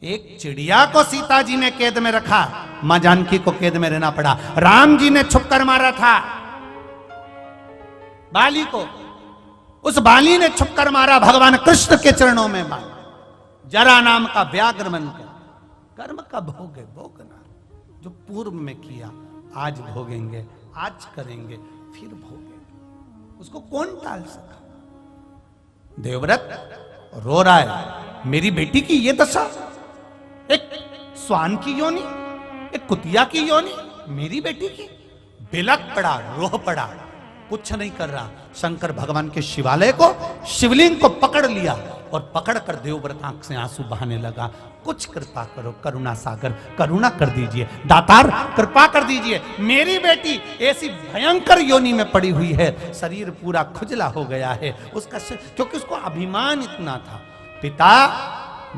एक चिड़िया को सीता जी ने कैद में रखा, मां जानकी को कैद में रहना पड़ा। राम जी ने छुप कर मारा था बाली को, उस बाली ने छुप कर मारा भगवान कृष्ण के चरणों में मारा। जरा नाम का व्याघ्र बनकर कर्म का भोग है, भोगना जो पूर्व में किया आज भोगेंगे, आज करेंगे फिर भोगेंगे, उसको कौन टाल सका। देवव्रत रो रहा है, मेरी बेटी की ये दशा, एक स्वान की योनि, एक कुतिया की योनि, मेरी बेटी की। बिलक पड़ा, रोह पड़ा, कुछ नहीं कर रहा। शंकर भगवान के शिवालय को, शिवलिंग को पकड़ लिया और पकड़कर देवव्रत आंख से आंसू बहाने लगा। कुछ कृपा करो करुणा सागर, करुणा कर दीजिए दातार, कृपा कर दीजिए। मेरी बेटी ऐसी भयंकर योनि में पड़ी हुई है, शरीर पूरा खुजला हो गया है उसका, क्योंकि उसको अभिमान इतना था। पिता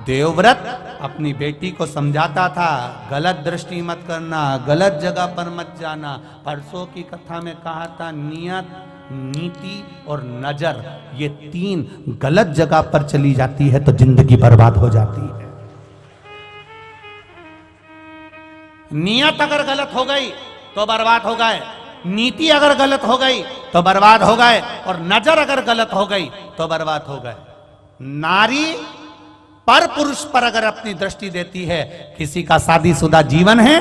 देवव्रत अपनी बेटी को समझाता था, गलत दृष्टि मत करना, गलत जगह पर मत जाना। परसों की कथा में कहा था, नियत, नीति और नजर, ये तीन गलत जगह पर चली जाती है तो जिंदगी बर्बाद हो जाती है। नियत अगर गलत हो गई तो बर्बाद हो गए, नीति अगर गलत हो गई तो बर्बाद हो गए, और नजर अगर गलत हो गई तो बर्बाद हो गए। नारी पर पुरुष पर अगर अपनी दृष्टि देती है, किसी का शादीशुदा जीवन है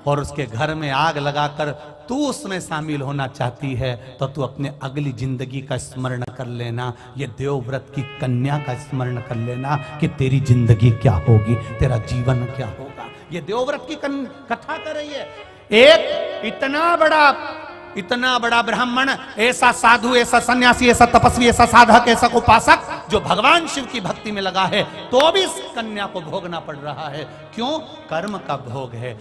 और उसके घर में आग लगाकर तू उसमें शामिल होना चाहती है, तो तू अपने अगली जिंदगी का स्मरण कर लेना, ये देवव्रत की कन्या का स्मरण कर लेना कि तेरी जिंदगी क्या होगी, तेरा जीवन क्या होगा। ये देवव्रत की कथा कर रही है। एक इतना बड़ा ब्राह्मण, ऐसा साधु, ऐसा सन्यासी, ऐसा तपस्वी, ऐसा साधक, ऐसा उपासक जो भगवान शिव की भक्ति में लगा है, तो भी इस कन्या को भोगना पड़ रहा है। क्यों? कर्म का भोग है।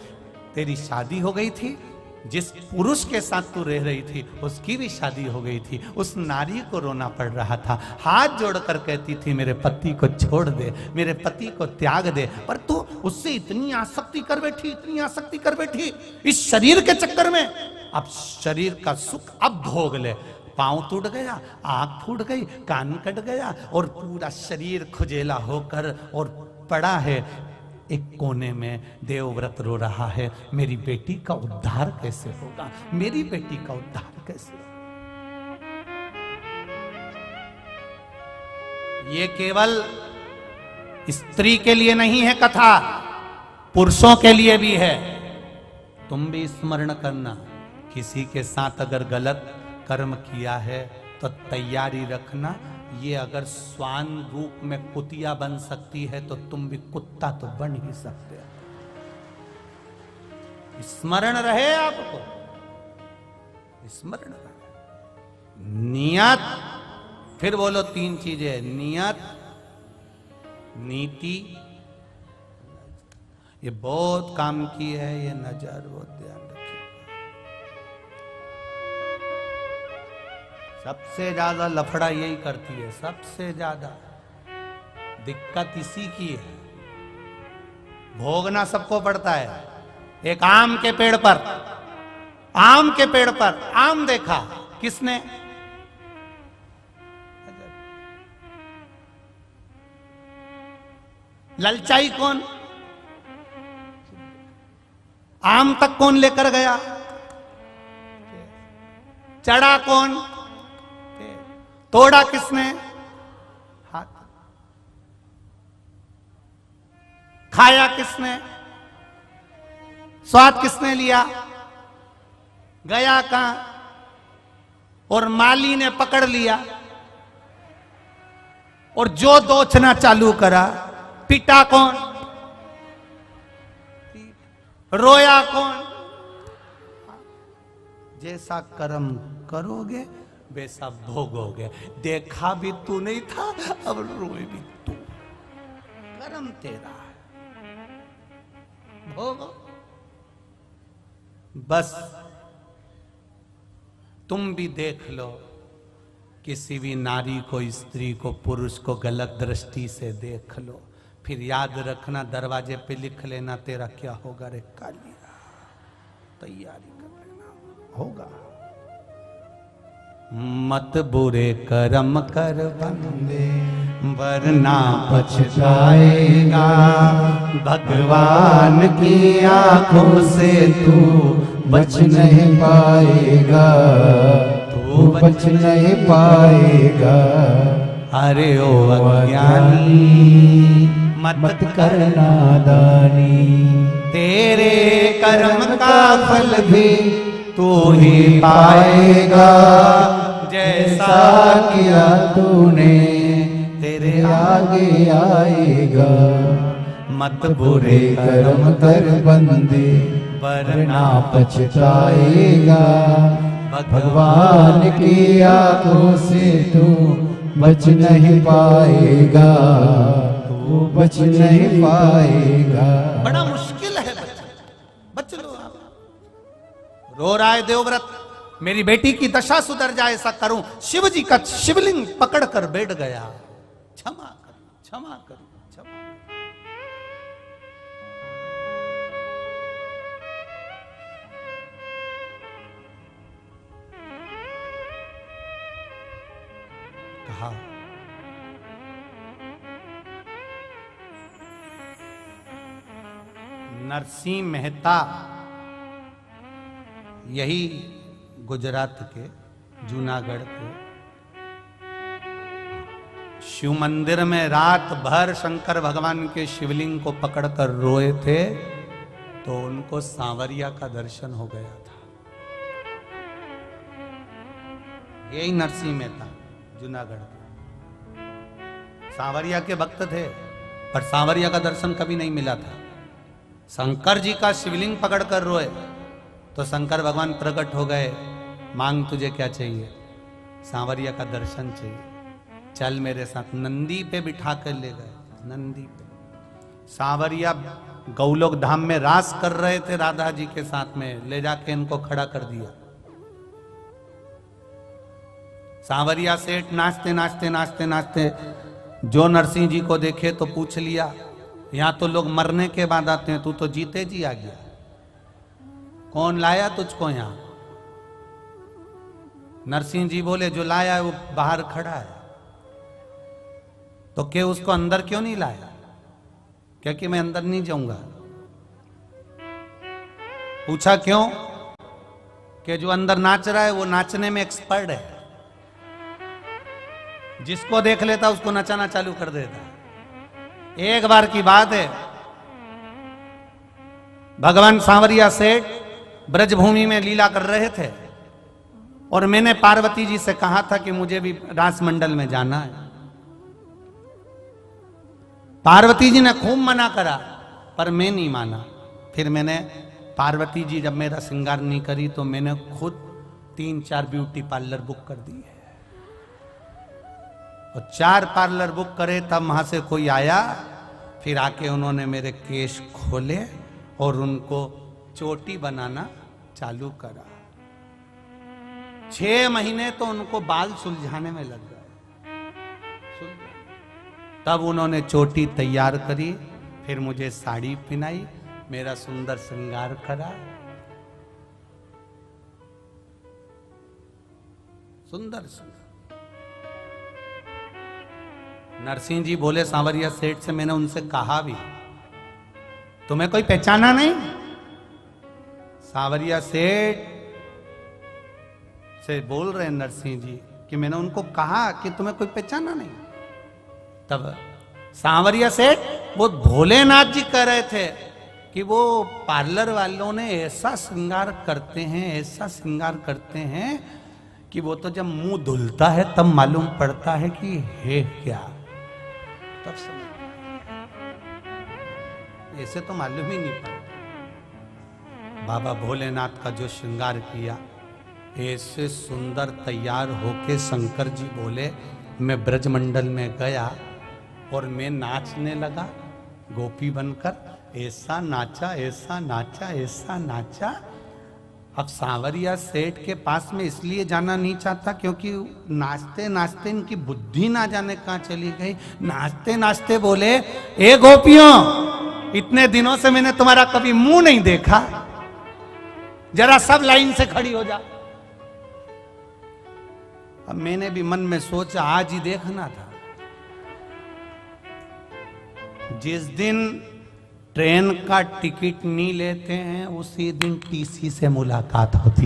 तेरी शादी हो गई थी, जिस पुरुष के साथ तू रह रही थी उसकी भी शादी हो गई थी, उस नारी को रोना पड़ रहा था, हाथ जोड़कर कहती थी मेरे पति को छोड़ दे, मेरे पति को त्याग दे, पर तू उससे इतनी आसक्ति कर बैठी, इतनी आसक्ति कर बैठी इस शरीर के चक्कर में। अब शरीर का सुख अब भोग ले। पांव टूट गया, आंख फूट गई, कान कट गया और पूरा शरीर खुजेला होकर और पड़ा है एक कोने में। देवव्रत रो रहा है, मेरी बेटी का उद्धार कैसे होगा, मेरी बेटी का उद्धार कैसे होगा। ये केवल स्त्री के लिए नहीं है कथा, पुरुषों के लिए भी है। तुम भी स्मरण करना, किसी के साथ अगर गलत कर्म किया है तो तैयारी रखना, ये अगर स्वान रूप में कुतिया बन सकती है तो तुम भी कुत्ता तो बन ही सकते हो। स्मरण रहे, आपको स्मरण रहे। नियत, फिर बोलो तीन चीजें, नियत, नीति, ये बहुत काम की है, ये नजर बहुत ध्यान रखिए। सबसे ज्यादा लफड़ा यही करती है, सबसे ज्यादा दिक्कत इसी की है। भोगना सबको पड़ता है। एक आम के पेड़ पर, आम के पेड़ पर आम देखा किसने? ललचाई कौन? आम तक कौन लेकर गया? चढ़ा कौन? तोड़ा किसने? हाथ। खाया किसने? स्वाद किसने लिया? गया कहां? और माली ने पकड़ लिया और जो दोचना चालू करा। पिटा कौन? रोया कौन? जैसा कर्म करोगे वैसा भोगोगे। देखा भी तू नहीं था, अब रोए भी तू। कर्म तेरा है, भोगो। बस तुम भी देख लो, किसी भी नारी को, स्त्री को, पुरुष को गलत दृष्टि से देख लो, फिर याद रखना, दरवाजे पे लिख लेना तेरा क्या होगा रे कालिया। तैयारी कर लेना, होगा। मत बुरे कर्म कर बंदे, वरना पछताएगा। भगवान की आंखों से तू बच नहीं पाएगा, तू बच नहीं पाएगा। अरे ओ अज्ञानी मत कर नादानी, तेरे कर्म का फल भी तू ही पाएगा। जैसा किया तूने तेरे आगे आएगा। मत बुरे कर्म कर बंदे वरना पछताएगा। भगवान की आंखों से तू बच नहीं पाएगा, तू बच नहीं पाएगा। बड़ा मुश्किल है बच लो आप। रो रहा है देवव्रत, मेरी बेटी की दशा सुधर जाए ऐसा करूं। शिव जी का शिवलिंग पकड़कर बैठ गया। क्षमा कर, क्षमा कर, क्षमा कर। कहा नरसिंह मेहता, यही गुजरात के जूनागढ़ के शिव मंदिर में रात भर शंकर भगवान के शिवलिंग को पकड़कर रोए थे, तो उनको सांवरिया का दर्शन हो गया था। यही नरसिंह मेहता जूनागढ़ के सांवरिया के भक्त थे, पर सांवरिया का दर्शन कभी नहीं मिला था। शंकर जी का शिवलिंग पकड़कर रोए तो शंकर भगवान प्रकट हो गए, मांग तुझे क्या चाहिए? सांवरिया का दर्शन चाहिए, चल मेरे साथ। नंदी पे बिठा कर ले गए, नंदी पे। सांवरिया गौलोक धाम में रास कर रहे थे राधा जी के साथ में, ले जाके इनको खड़ा कर दिया। सांवरिया सेठ नाचते नाचते नाचते नाचते जो नरसिंह जी को देखे तो पूछ लिया, यहां तो लोग मरने के बाद आते हैं, तू तो जीते जी आ गया, कौन लाया तुझको यहां? नरसिंह जी बोले, जो लाया है वो बाहर खड़ा है। तो क्या उसको अंदर क्यों नहीं लाया? क्योंकि मैं अंदर नहीं जाऊंगा। पूछा क्यों? कि जो अंदर नाच रहा है वो नाचने में एक्सपर्ट है, जिसको देख लेता उसको नचाना चालू कर देता। एक बार की बात है, भगवान सांवरिया सेठ ब्रजभूमि में लीला कर रहे थे और मैंने पार्वती जी से कहा था कि मुझे भी रास मंडल में जाना है। पार्वती जी ने खूब मना करा, पर मैं नहीं माना। फिर मैंने, पार्वती जी जब मेरा श्रृंगार नहीं करी तो मैंने खुद 3-4 ब्यूटी पार्लर बुक कर दिए, और 4 पार्लर बुक करे। तब वहां से कोई आया, फिर आके उन्होंने मेरे केश खोले और उनको चोटी बनाना चालू करा। 6 महीने तो उनको बाल सुलझाने में लग गए। तब उन्होंने चोटी तैयार करी, फिर मुझे साड़ी पहनाई, मेरा सुंदर श्रृंगार करा। सुंदर सुंदर। नरसिंह जी बोले सांवरिया सेठ से, मैंने उनसे कहा भी, तुम्हें कोई पहचाना नहीं? सांवरिया सेठ से बोल रहे नरसिंह जी कि मैंने उनको कहा कि तुम्हें कोई पहचाना नहीं। तब सांवरिया सेठ वो भोलेनाथ जी कह रहे थे कि वो पार्लर वालों ने ऐसा श्रृंगार करते हैं, ऐसा श्रृंगार करते हैं कि वो तो जब मुंह धुलता है तब मालूम पड़ता है कि है क्या। तब समझ, ऐसे तो मालूम ही नहीं पड़ता। बाबा भोलेनाथ का जो श्रृंगार किया, ऐसे सुंदर तैयार होके शंकर जी बोले, मैं ब्रजमंडल में गया और मैं नाचने लगा गोपी बनकर। ऐसा नाचा, ऐसा नाचा, ऐसा नाचा। अब सांवरिया सेठ के पास में इसलिए जाना नहीं चाहता क्योंकि नाचते नाचते इनकी बुद्धि ना जाने कहां चली गई। नाचते नाचते बोले, ए गोपियों, इतने दिनों से मैंने तुम्हारा कभी मुंह नहीं देखा, जरा सब लाइन से खड़ी हो जा। अब मैंने भी मन में सोचा आज ही देखना था, जिस दिन ट्रेन का टिकट नहीं लेते हैं उसी दिन टीसी से मुलाकात होती।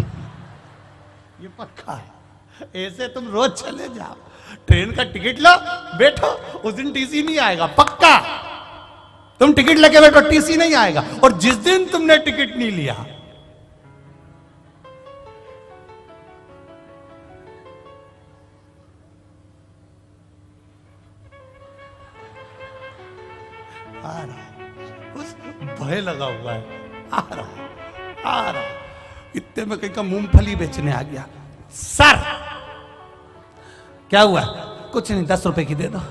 ये पक्का है। ऐसे तुम रोज चले जाओ, ट्रेन का टिकट लो, बैठो, उस दिन टीसी नहीं आएगा। पक्का तुम टिकट लेके बैठो, टीसी नहीं आएगा। और जिस दिन तुमने टिकट नहीं लिया, आ रहा, कुछ भय लगा हुआ है, आ रहा। इतने में कहीं का मूंगफली बेचने आ गया। सर क्या हुआ? कुछ नहीं, 10 रुपए की दे दो।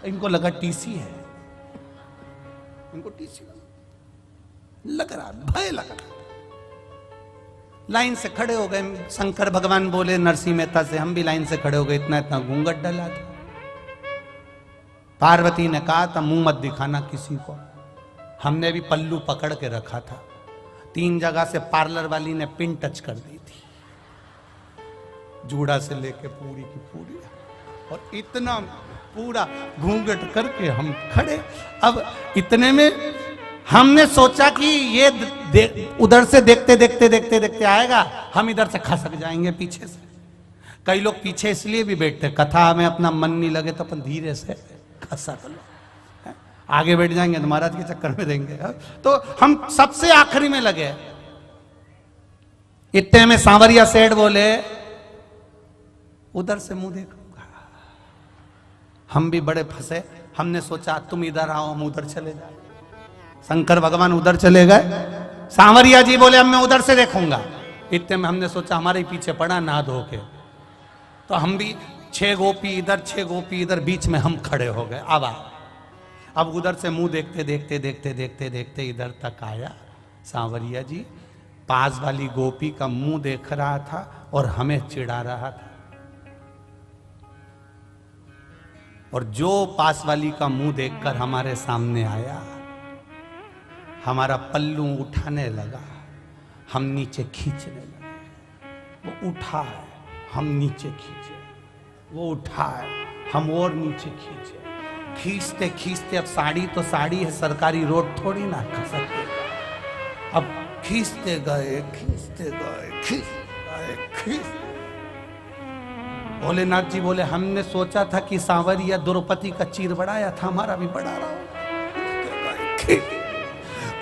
इनको लगा टीसी है, इनको टीसी लग रहा, भय लग रहा। लाइन से खड़े हो गए। शंकर भगवान बोले नरसिंह मेहता से, हम भी लाइन से खड़े हो गए। इतना इतना घूंघट डला था। पार्वती ने कहा था मुंह मत दिखाना किसी को। हमने भी पल्लू पकड़ के रखा था। 3 जगह से पार्लर वाली ने पिन टच कर दी थी, जूड़ा से लेके पूरी की पूरी, और इतना पूरा घूंघट करके हम खड़े। अब इतने में हमने सोचा कि ये उधर से देखते देखते देखते देखते आएगा, हम इधर से खसक जाएंगे पीछे से। कई लोग पीछे इसलिए भी बैठते, कथा में अपना मन नहीं लगे तो अपन धीरे से खसक लो, आगे बैठ जाएंगे तो महाराज के चक्कर में देंगे। तो हम सबसे आखिरी में लगे। इतने में सांवरिया सेठ बोले उधर से मुंह देखूंगा। हम भी बड़े फंसे। हमने सोचा तुम इधर आओ, हम उधर चले जाए। शंकर भगवान उधर चले गए। सांवरिया जी बोले अब मैं उधर से देखूंगा। इतने में हमने सोचा हमारे पीछे पड़ा नहा धो के, तो हम भी 6 गोपी इधर 6 गोपी इधर, बीच में हम खड़े हो गए। अब उधर से मुंह देखते देखते देखते देखते देखते इधर तक आया। सांवरिया जी पास वाली गोपी का मुंह देख रहा था और हमें चिढ़ा रहा था। और जो पास वाली का मुंह देखकर हमारे सामने आया, हमारा पल्लू उठाने लगा, हम नीचे खींचने लगे। वो उठा है, हम नीचे खींचे, वो उठा है, हम और नीचे खींचे। खींचते खींचते, अब साड़ी तो साड़ी है, सरकारी रोड थोड़ी ना खसकते। अब खींचते गए खींचते गए खींचते गए। भोलेनाथ जी बोले हमने सोचा था कि सांवरिया द्रौपदी का चीर बढ़ाया था, हमारा भी बढ़ा रहा हो।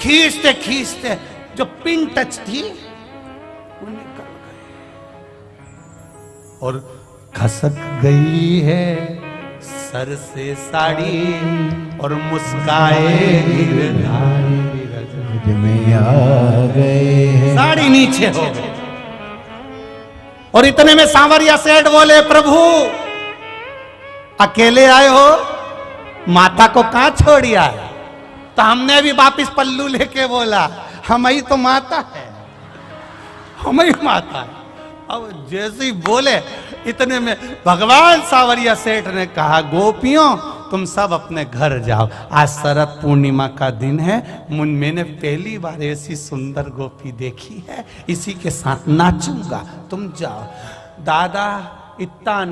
खींचते खींचते जो पिन टच थी वो निकल गई और खसक गई है सर से साड़ी, और मुस्काए में आ गए, साड़ी नीचे हो गई। और इतने में सांवरिया सेठ बोले प्रभु अकेले आए हो, माता को कहां छोड़िया है? तो हमने भी वापिस पल्लू लेके बोला हम ही तो माता है, हम ही माता है। अब जैसे ही बोले इतने में भगवान सांवरिया सेठ ने कहा गोपियों तुम सब अपने घर जाओ, आज शरद पूर्णिमा का दिन है, मैंने पहली बार ऐसी सुंदर गोपी देखी है, इसी के साथ नाचूंगा, तुम जाओ। दादा इतना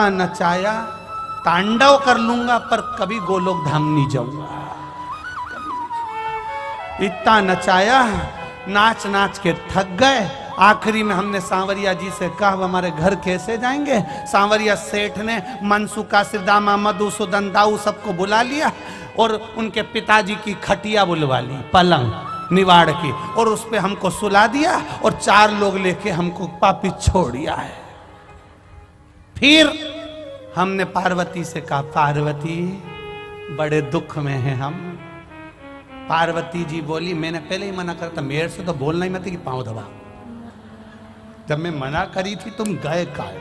नचाया तांडव कर लूंगा पर कभी गोलोक धाम नहीं जाऊंगा। इतना नचाया, नाच नाच के थक गए। आखिरी में हमने सांवरिया जी से कहा हमारे घर कैसे जाएंगे? सांवरिया सेठ ने मनसुका सिरदामा मधुसूदन दाऊ सबको बुला लिया और उनके पिताजी की खटिया बुलवा ली, पलंग निवाड़ की, और उस पे हमको सुला दिया और 4 लोग लेके हमको वापिस छोड़ दिया है। फिर हमने पार्वती से कहा पार्वती बड़े दुख में हैं हम। पार्वती जी बोली मैंने पहले ही मना करता, मेरे से तो बोलना ही मत कि पांव दबा। जब मैं मना करी थी तुम गए काहे?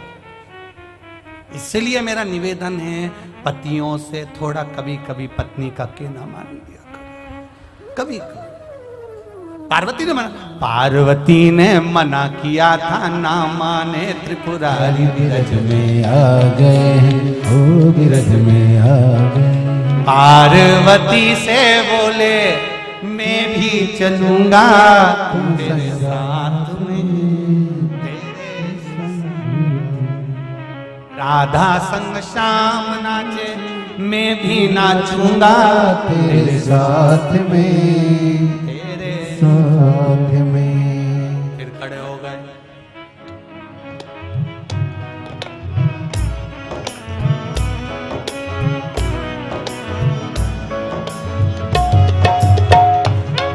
इसलिए मेरा निवेदन है पतियों से थोड़ा कभी कभी पत्नी का कहना मान लिया करो, कभी कभी। पार्वती ने मना, पार्वती ने मना किया था ना माने त्रिपुरारी। बिरज में आ गए, ओ बिरज में आ गए। पार्वती से बोले मैं भी चलूंगा तेरे साथ में, राधा संग श्याम नाचे मैं भी नाचूंगा तेरे साथ में, तेरे साथ में। फिर खड़े हो गए।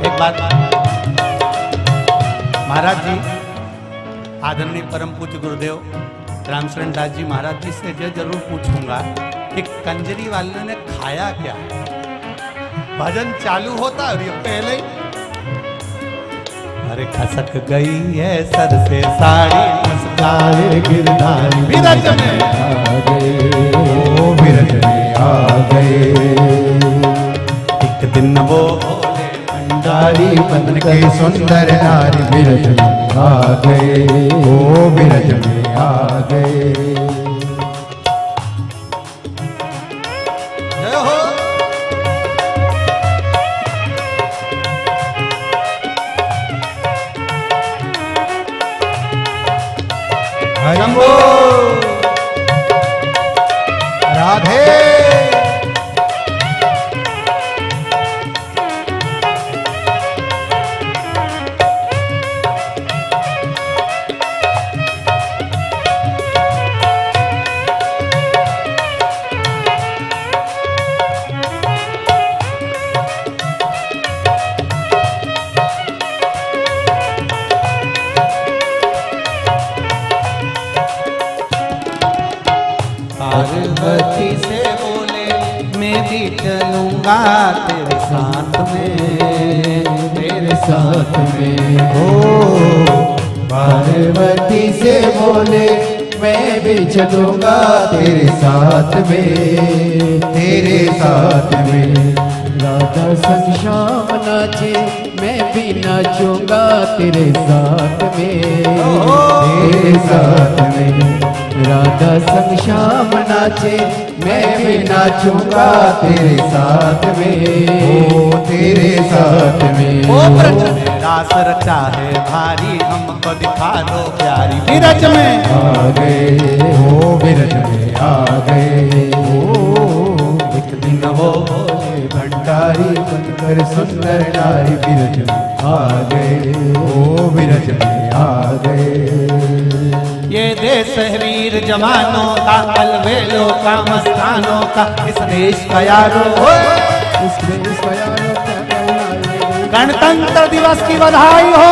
एक बात महाराज जी, आदरणीय परम पूज्य गुरुदेव रामशरण दास जी महाराज जी से जो जरूर पूछूंगा कि कंजरी वाले ने खाया क्या। भजन चालू होता और ये पहले ही अरे खसक गई है सर से साड़ी मुस्काए गिरधारी विरज में आ गए, ओ विरज में आ गए। एक दिन वो भंडारी बन के सुंदर नारी विरज में आ गए, ओ विरज में आ गए। जय हो। शंभो राधे। पार्वती से बोले मैं भी चलूंगा तेरे साथ में, तेरे साथ में हो। पार्वती से बोले मैं भी चलूंगा तेरे साथ में, तेरे साथ में। राधा संग श्याम नाचे मैं भी नाचूंगा तेरे साथ में, तेरे साथ में। राधा संग श्याम नाचे मैं भी नाचूंगा तेरे साथ में, ओ तेरे साथ में। ओ ब्रज में रास रचा है भारी हमको दिखा दो प्यारी विरज में आ गए, ओ विरज में आ गए। ओ एक दिन वो भोले भंडारी बनकर सुंदर नारी विरज में आ गए, ओ विरज में आ गए। ये देश है वीर जवानों का, अलवेलों का, मस्तानों का, इस देश का यारो हो। गणतंत्र दिवस की बधाई हो।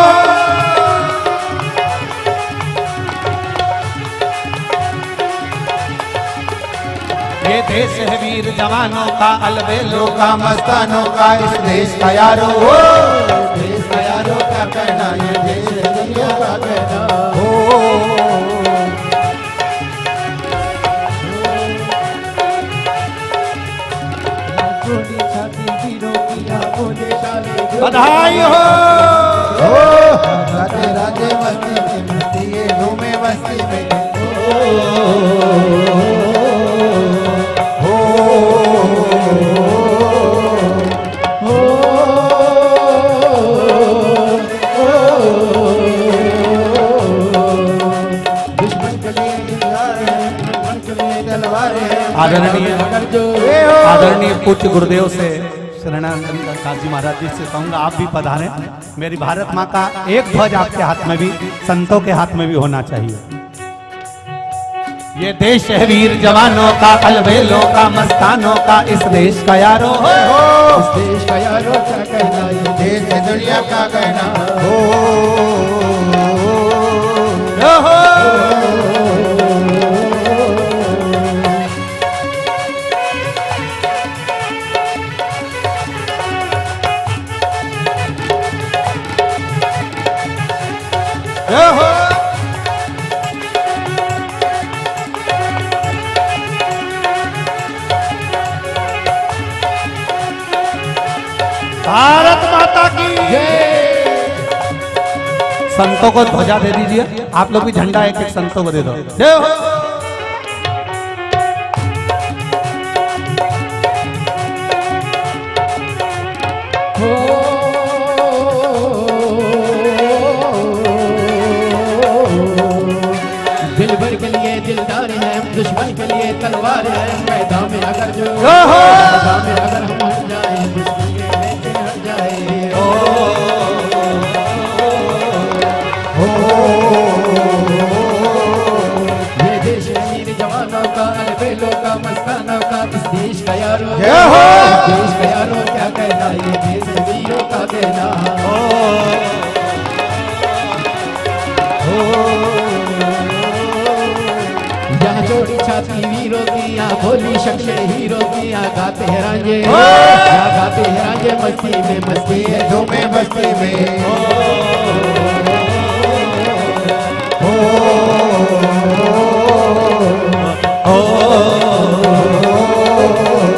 ये देश है वीर जवानों का, अलवेलों का, मस्तानों का, इस देश का यारो हो। देश का यारों का कहना, ये देश है दुनिया का कहना हो। बधाई हो। राधे राधे मस्ती में मस्ती ये घूमे मस्ती में दुश्मन के लिए तलवार है, दुश्मन के लिए तलवार है। आदरणीय पूज्य गुरुदेव से शरणानंद काजी महाराज जी से कहूंगा आप भी पधारें। मेरी भारत माँ का एक ध्वज आपके हाथ में भी, संतों के हाथ में भी होना चाहिए। ये देश है वीर जवानों का, अलवेलों का, मस्तानों का, इस देश का यारो हो। इस देश का यारों का कहना, ये देश है दुनिया का कहना हो। भारत माता की संतों को ध्वजा दे दीजिए। आप लोग भी झंडा एक एक संतों को दे दो। जय हो। दिल भर के लिए दिलदार है, दुश्मन के लिए तलवार है, मैदान में अगर जो ओहो! मैदान में अगर हम हट जाए, दुश्मन के लेके हट जाए। ये देश अमीर जवानों का, अलबेलों का, मस्तानों का, इस देश का यारो, जय हो! इस देश का यारो क्या कहना, ये देश वीरों का कहना। यहाँ चोटी छाती वीरों की, यहाँ भोली शक्ल हीरो की, यहाँ गाते हैं रांझे, यहाँ गाते हैं रांझे, मस्ती में मस्ती है झूमे मस्ती में।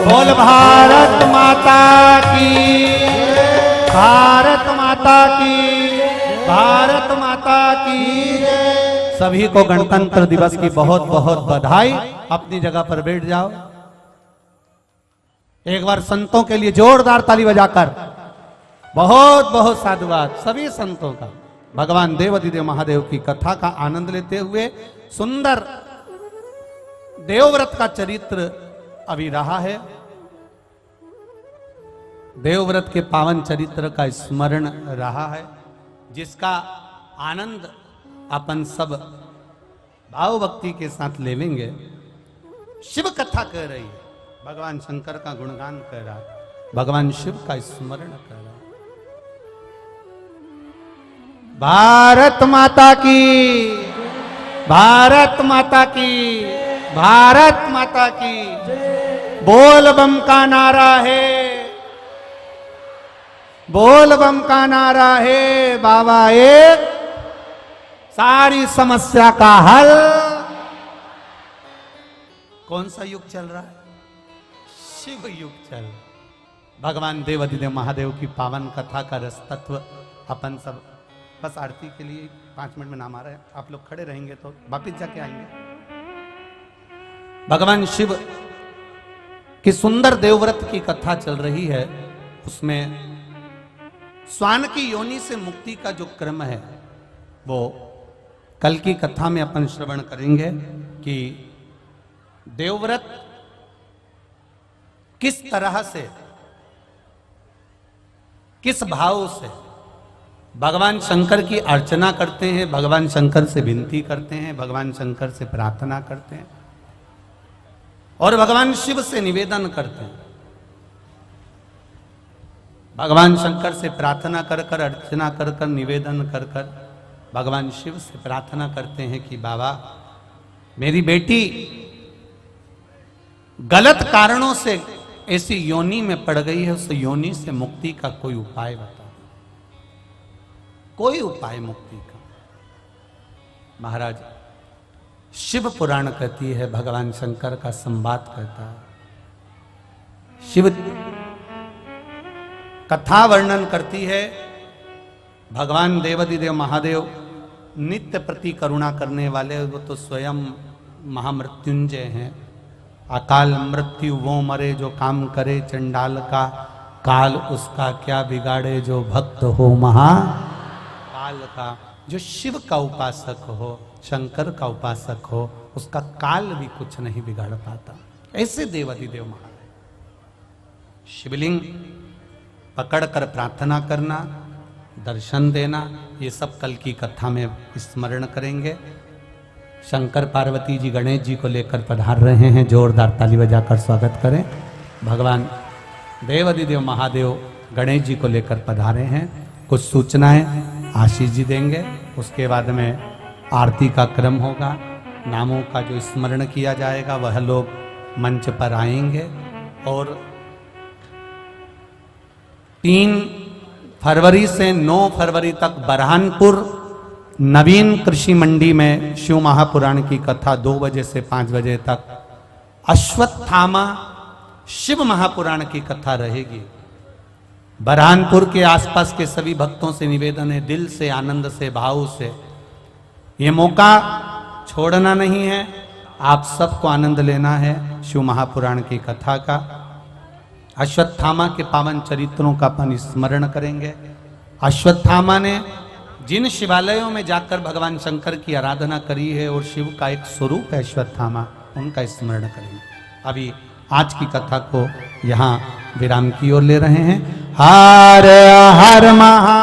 बोल भारत माता की, भारत माता की, भारत माता की। सभी को गणतंत्र दिवस की बहुत बहुत बधाई। अपनी जगह पर बैठ जाओ। एक बार संतों के लिए जोरदार ताली बजाकर बहुत बहुत साधुवाद सभी संतों का। भगवान देवाधिदेव महादेव की कथा का आनंद लेते हुए सुंदर देवव्रत का चरित्र अभी रहा है। देवव्रत के पावन चरित्र का स्मरण रहा है, जिसका आनंद अपन सब भाव भक्ति के साथ लेवेंगे। शिव कथा कह रही है, भगवान शंकर का गुणगान कर रहा है, भगवान शिव का स्मरण कर रहा है। भारत माता की, भारत माता की, भारत माता की। बोल बम का नारा है, बोल बम का नारा है। बाबा एक, सारी समस्या का हल। कौन सा युग चल रहा है? शिव युग चल रहा है। भगवान देवाधिदेव महादेव की पावन कथा का रस तत्व अपन सब बस आरती के लिए 5 मिनट में नाम आ रहा है। आप लोग खड़े रहेंगे तो वापिस जाके आएंगे। भगवान शिव की सुंदर देवव्रत की कथा चल रही है। उसमें स्वान की योनि से मुक्ति का जो क्रम है वो कल की कथा में अपन श्रवण करेंगे कि देवव्रत किस तरह से, किस भाव से भगवान शंकर की अर्चना करते हैं, भगवान शंकर से विनती करते हैं, भगवान शंकर से प्रार्थना करते हैं और भगवान शिव से निवेदन करते हैं। भगवान शंकर से प्रार्थना कर कर, अर्चना कर कर, निवेदन कर कर भगवान शिव से प्रार्थना करते हैं कि बाबा मेरी बेटी गलत कारणों से ऐसी योनि में पड़ गई है, उस योनि से मुक्ति का कोई उपाय बताओ, कोई उपाय मुक्ति का। महाराज शिव पुराण कहती है, भगवान शंकर का संवाद कहता है। शिव कथा वर्णन करती है। भगवान देवाधिदेव महादेव नित्य प्रति करुणा करने वाले, वो तो स्वयं महामृत्युंजय हैं। अकाल मृत्यु वो मरे जो काम करे चंडाल का, काल उसका क्या बिगाड़े जो भक्त हो महाकाल का। जो शिव का उपासक हो, शंकर का उपासक हो, उसका काल भी कुछ नहीं बिगाड़ पाता। ऐसे देवाधिदेव महादेव। शिवलिंग पकड़कर प्रार्थना करना, दर्शन देना, ये सब कल की कथा में स्मरण करेंगे। शंकर पार्वती जी गणेश जी को लेकर पधार रहे हैं। जोरदार ताली बजाकर स्वागत करें। भगवान देवाधिदेव महादेव गणेश जी को लेकर पधारे हैं। कुछ सूचनाएं आशीष जी देंगे, उसके बाद में आरती का क्रम होगा। नामों का जो स्मरण किया जाएगा वह लोग मंच पर आएंगे और 3 फरवरी से 9 फरवरी तक बरहानपुर नवीन कृषि मंडी में शिव महापुराण की कथा 2 बजे से 5 बजे तक अश्वत्थामा शिव महापुराण की कथा रहेगी। बरहानपुर के आसपास के सभी भक्तों से निवेदन है, दिल से, आनंद से, भाव से, ये मौका छोड़ना नहीं है। आप सबको आनंद लेना है शिव महापुराण की कथा का। अश्वत्थामा के पावन चरित्रों का अपन स्मरण करेंगे। अश्वत्थामा ने जिन शिवालयों में जाकर भगवान शंकर की आराधना करी है और शिव का एक स्वरूप है अश्वत्थामा, उनका स्मरण करेंगे। अभी आज की कथा को यहाँ विराम की ओर ले रहे हैं। हर हर महा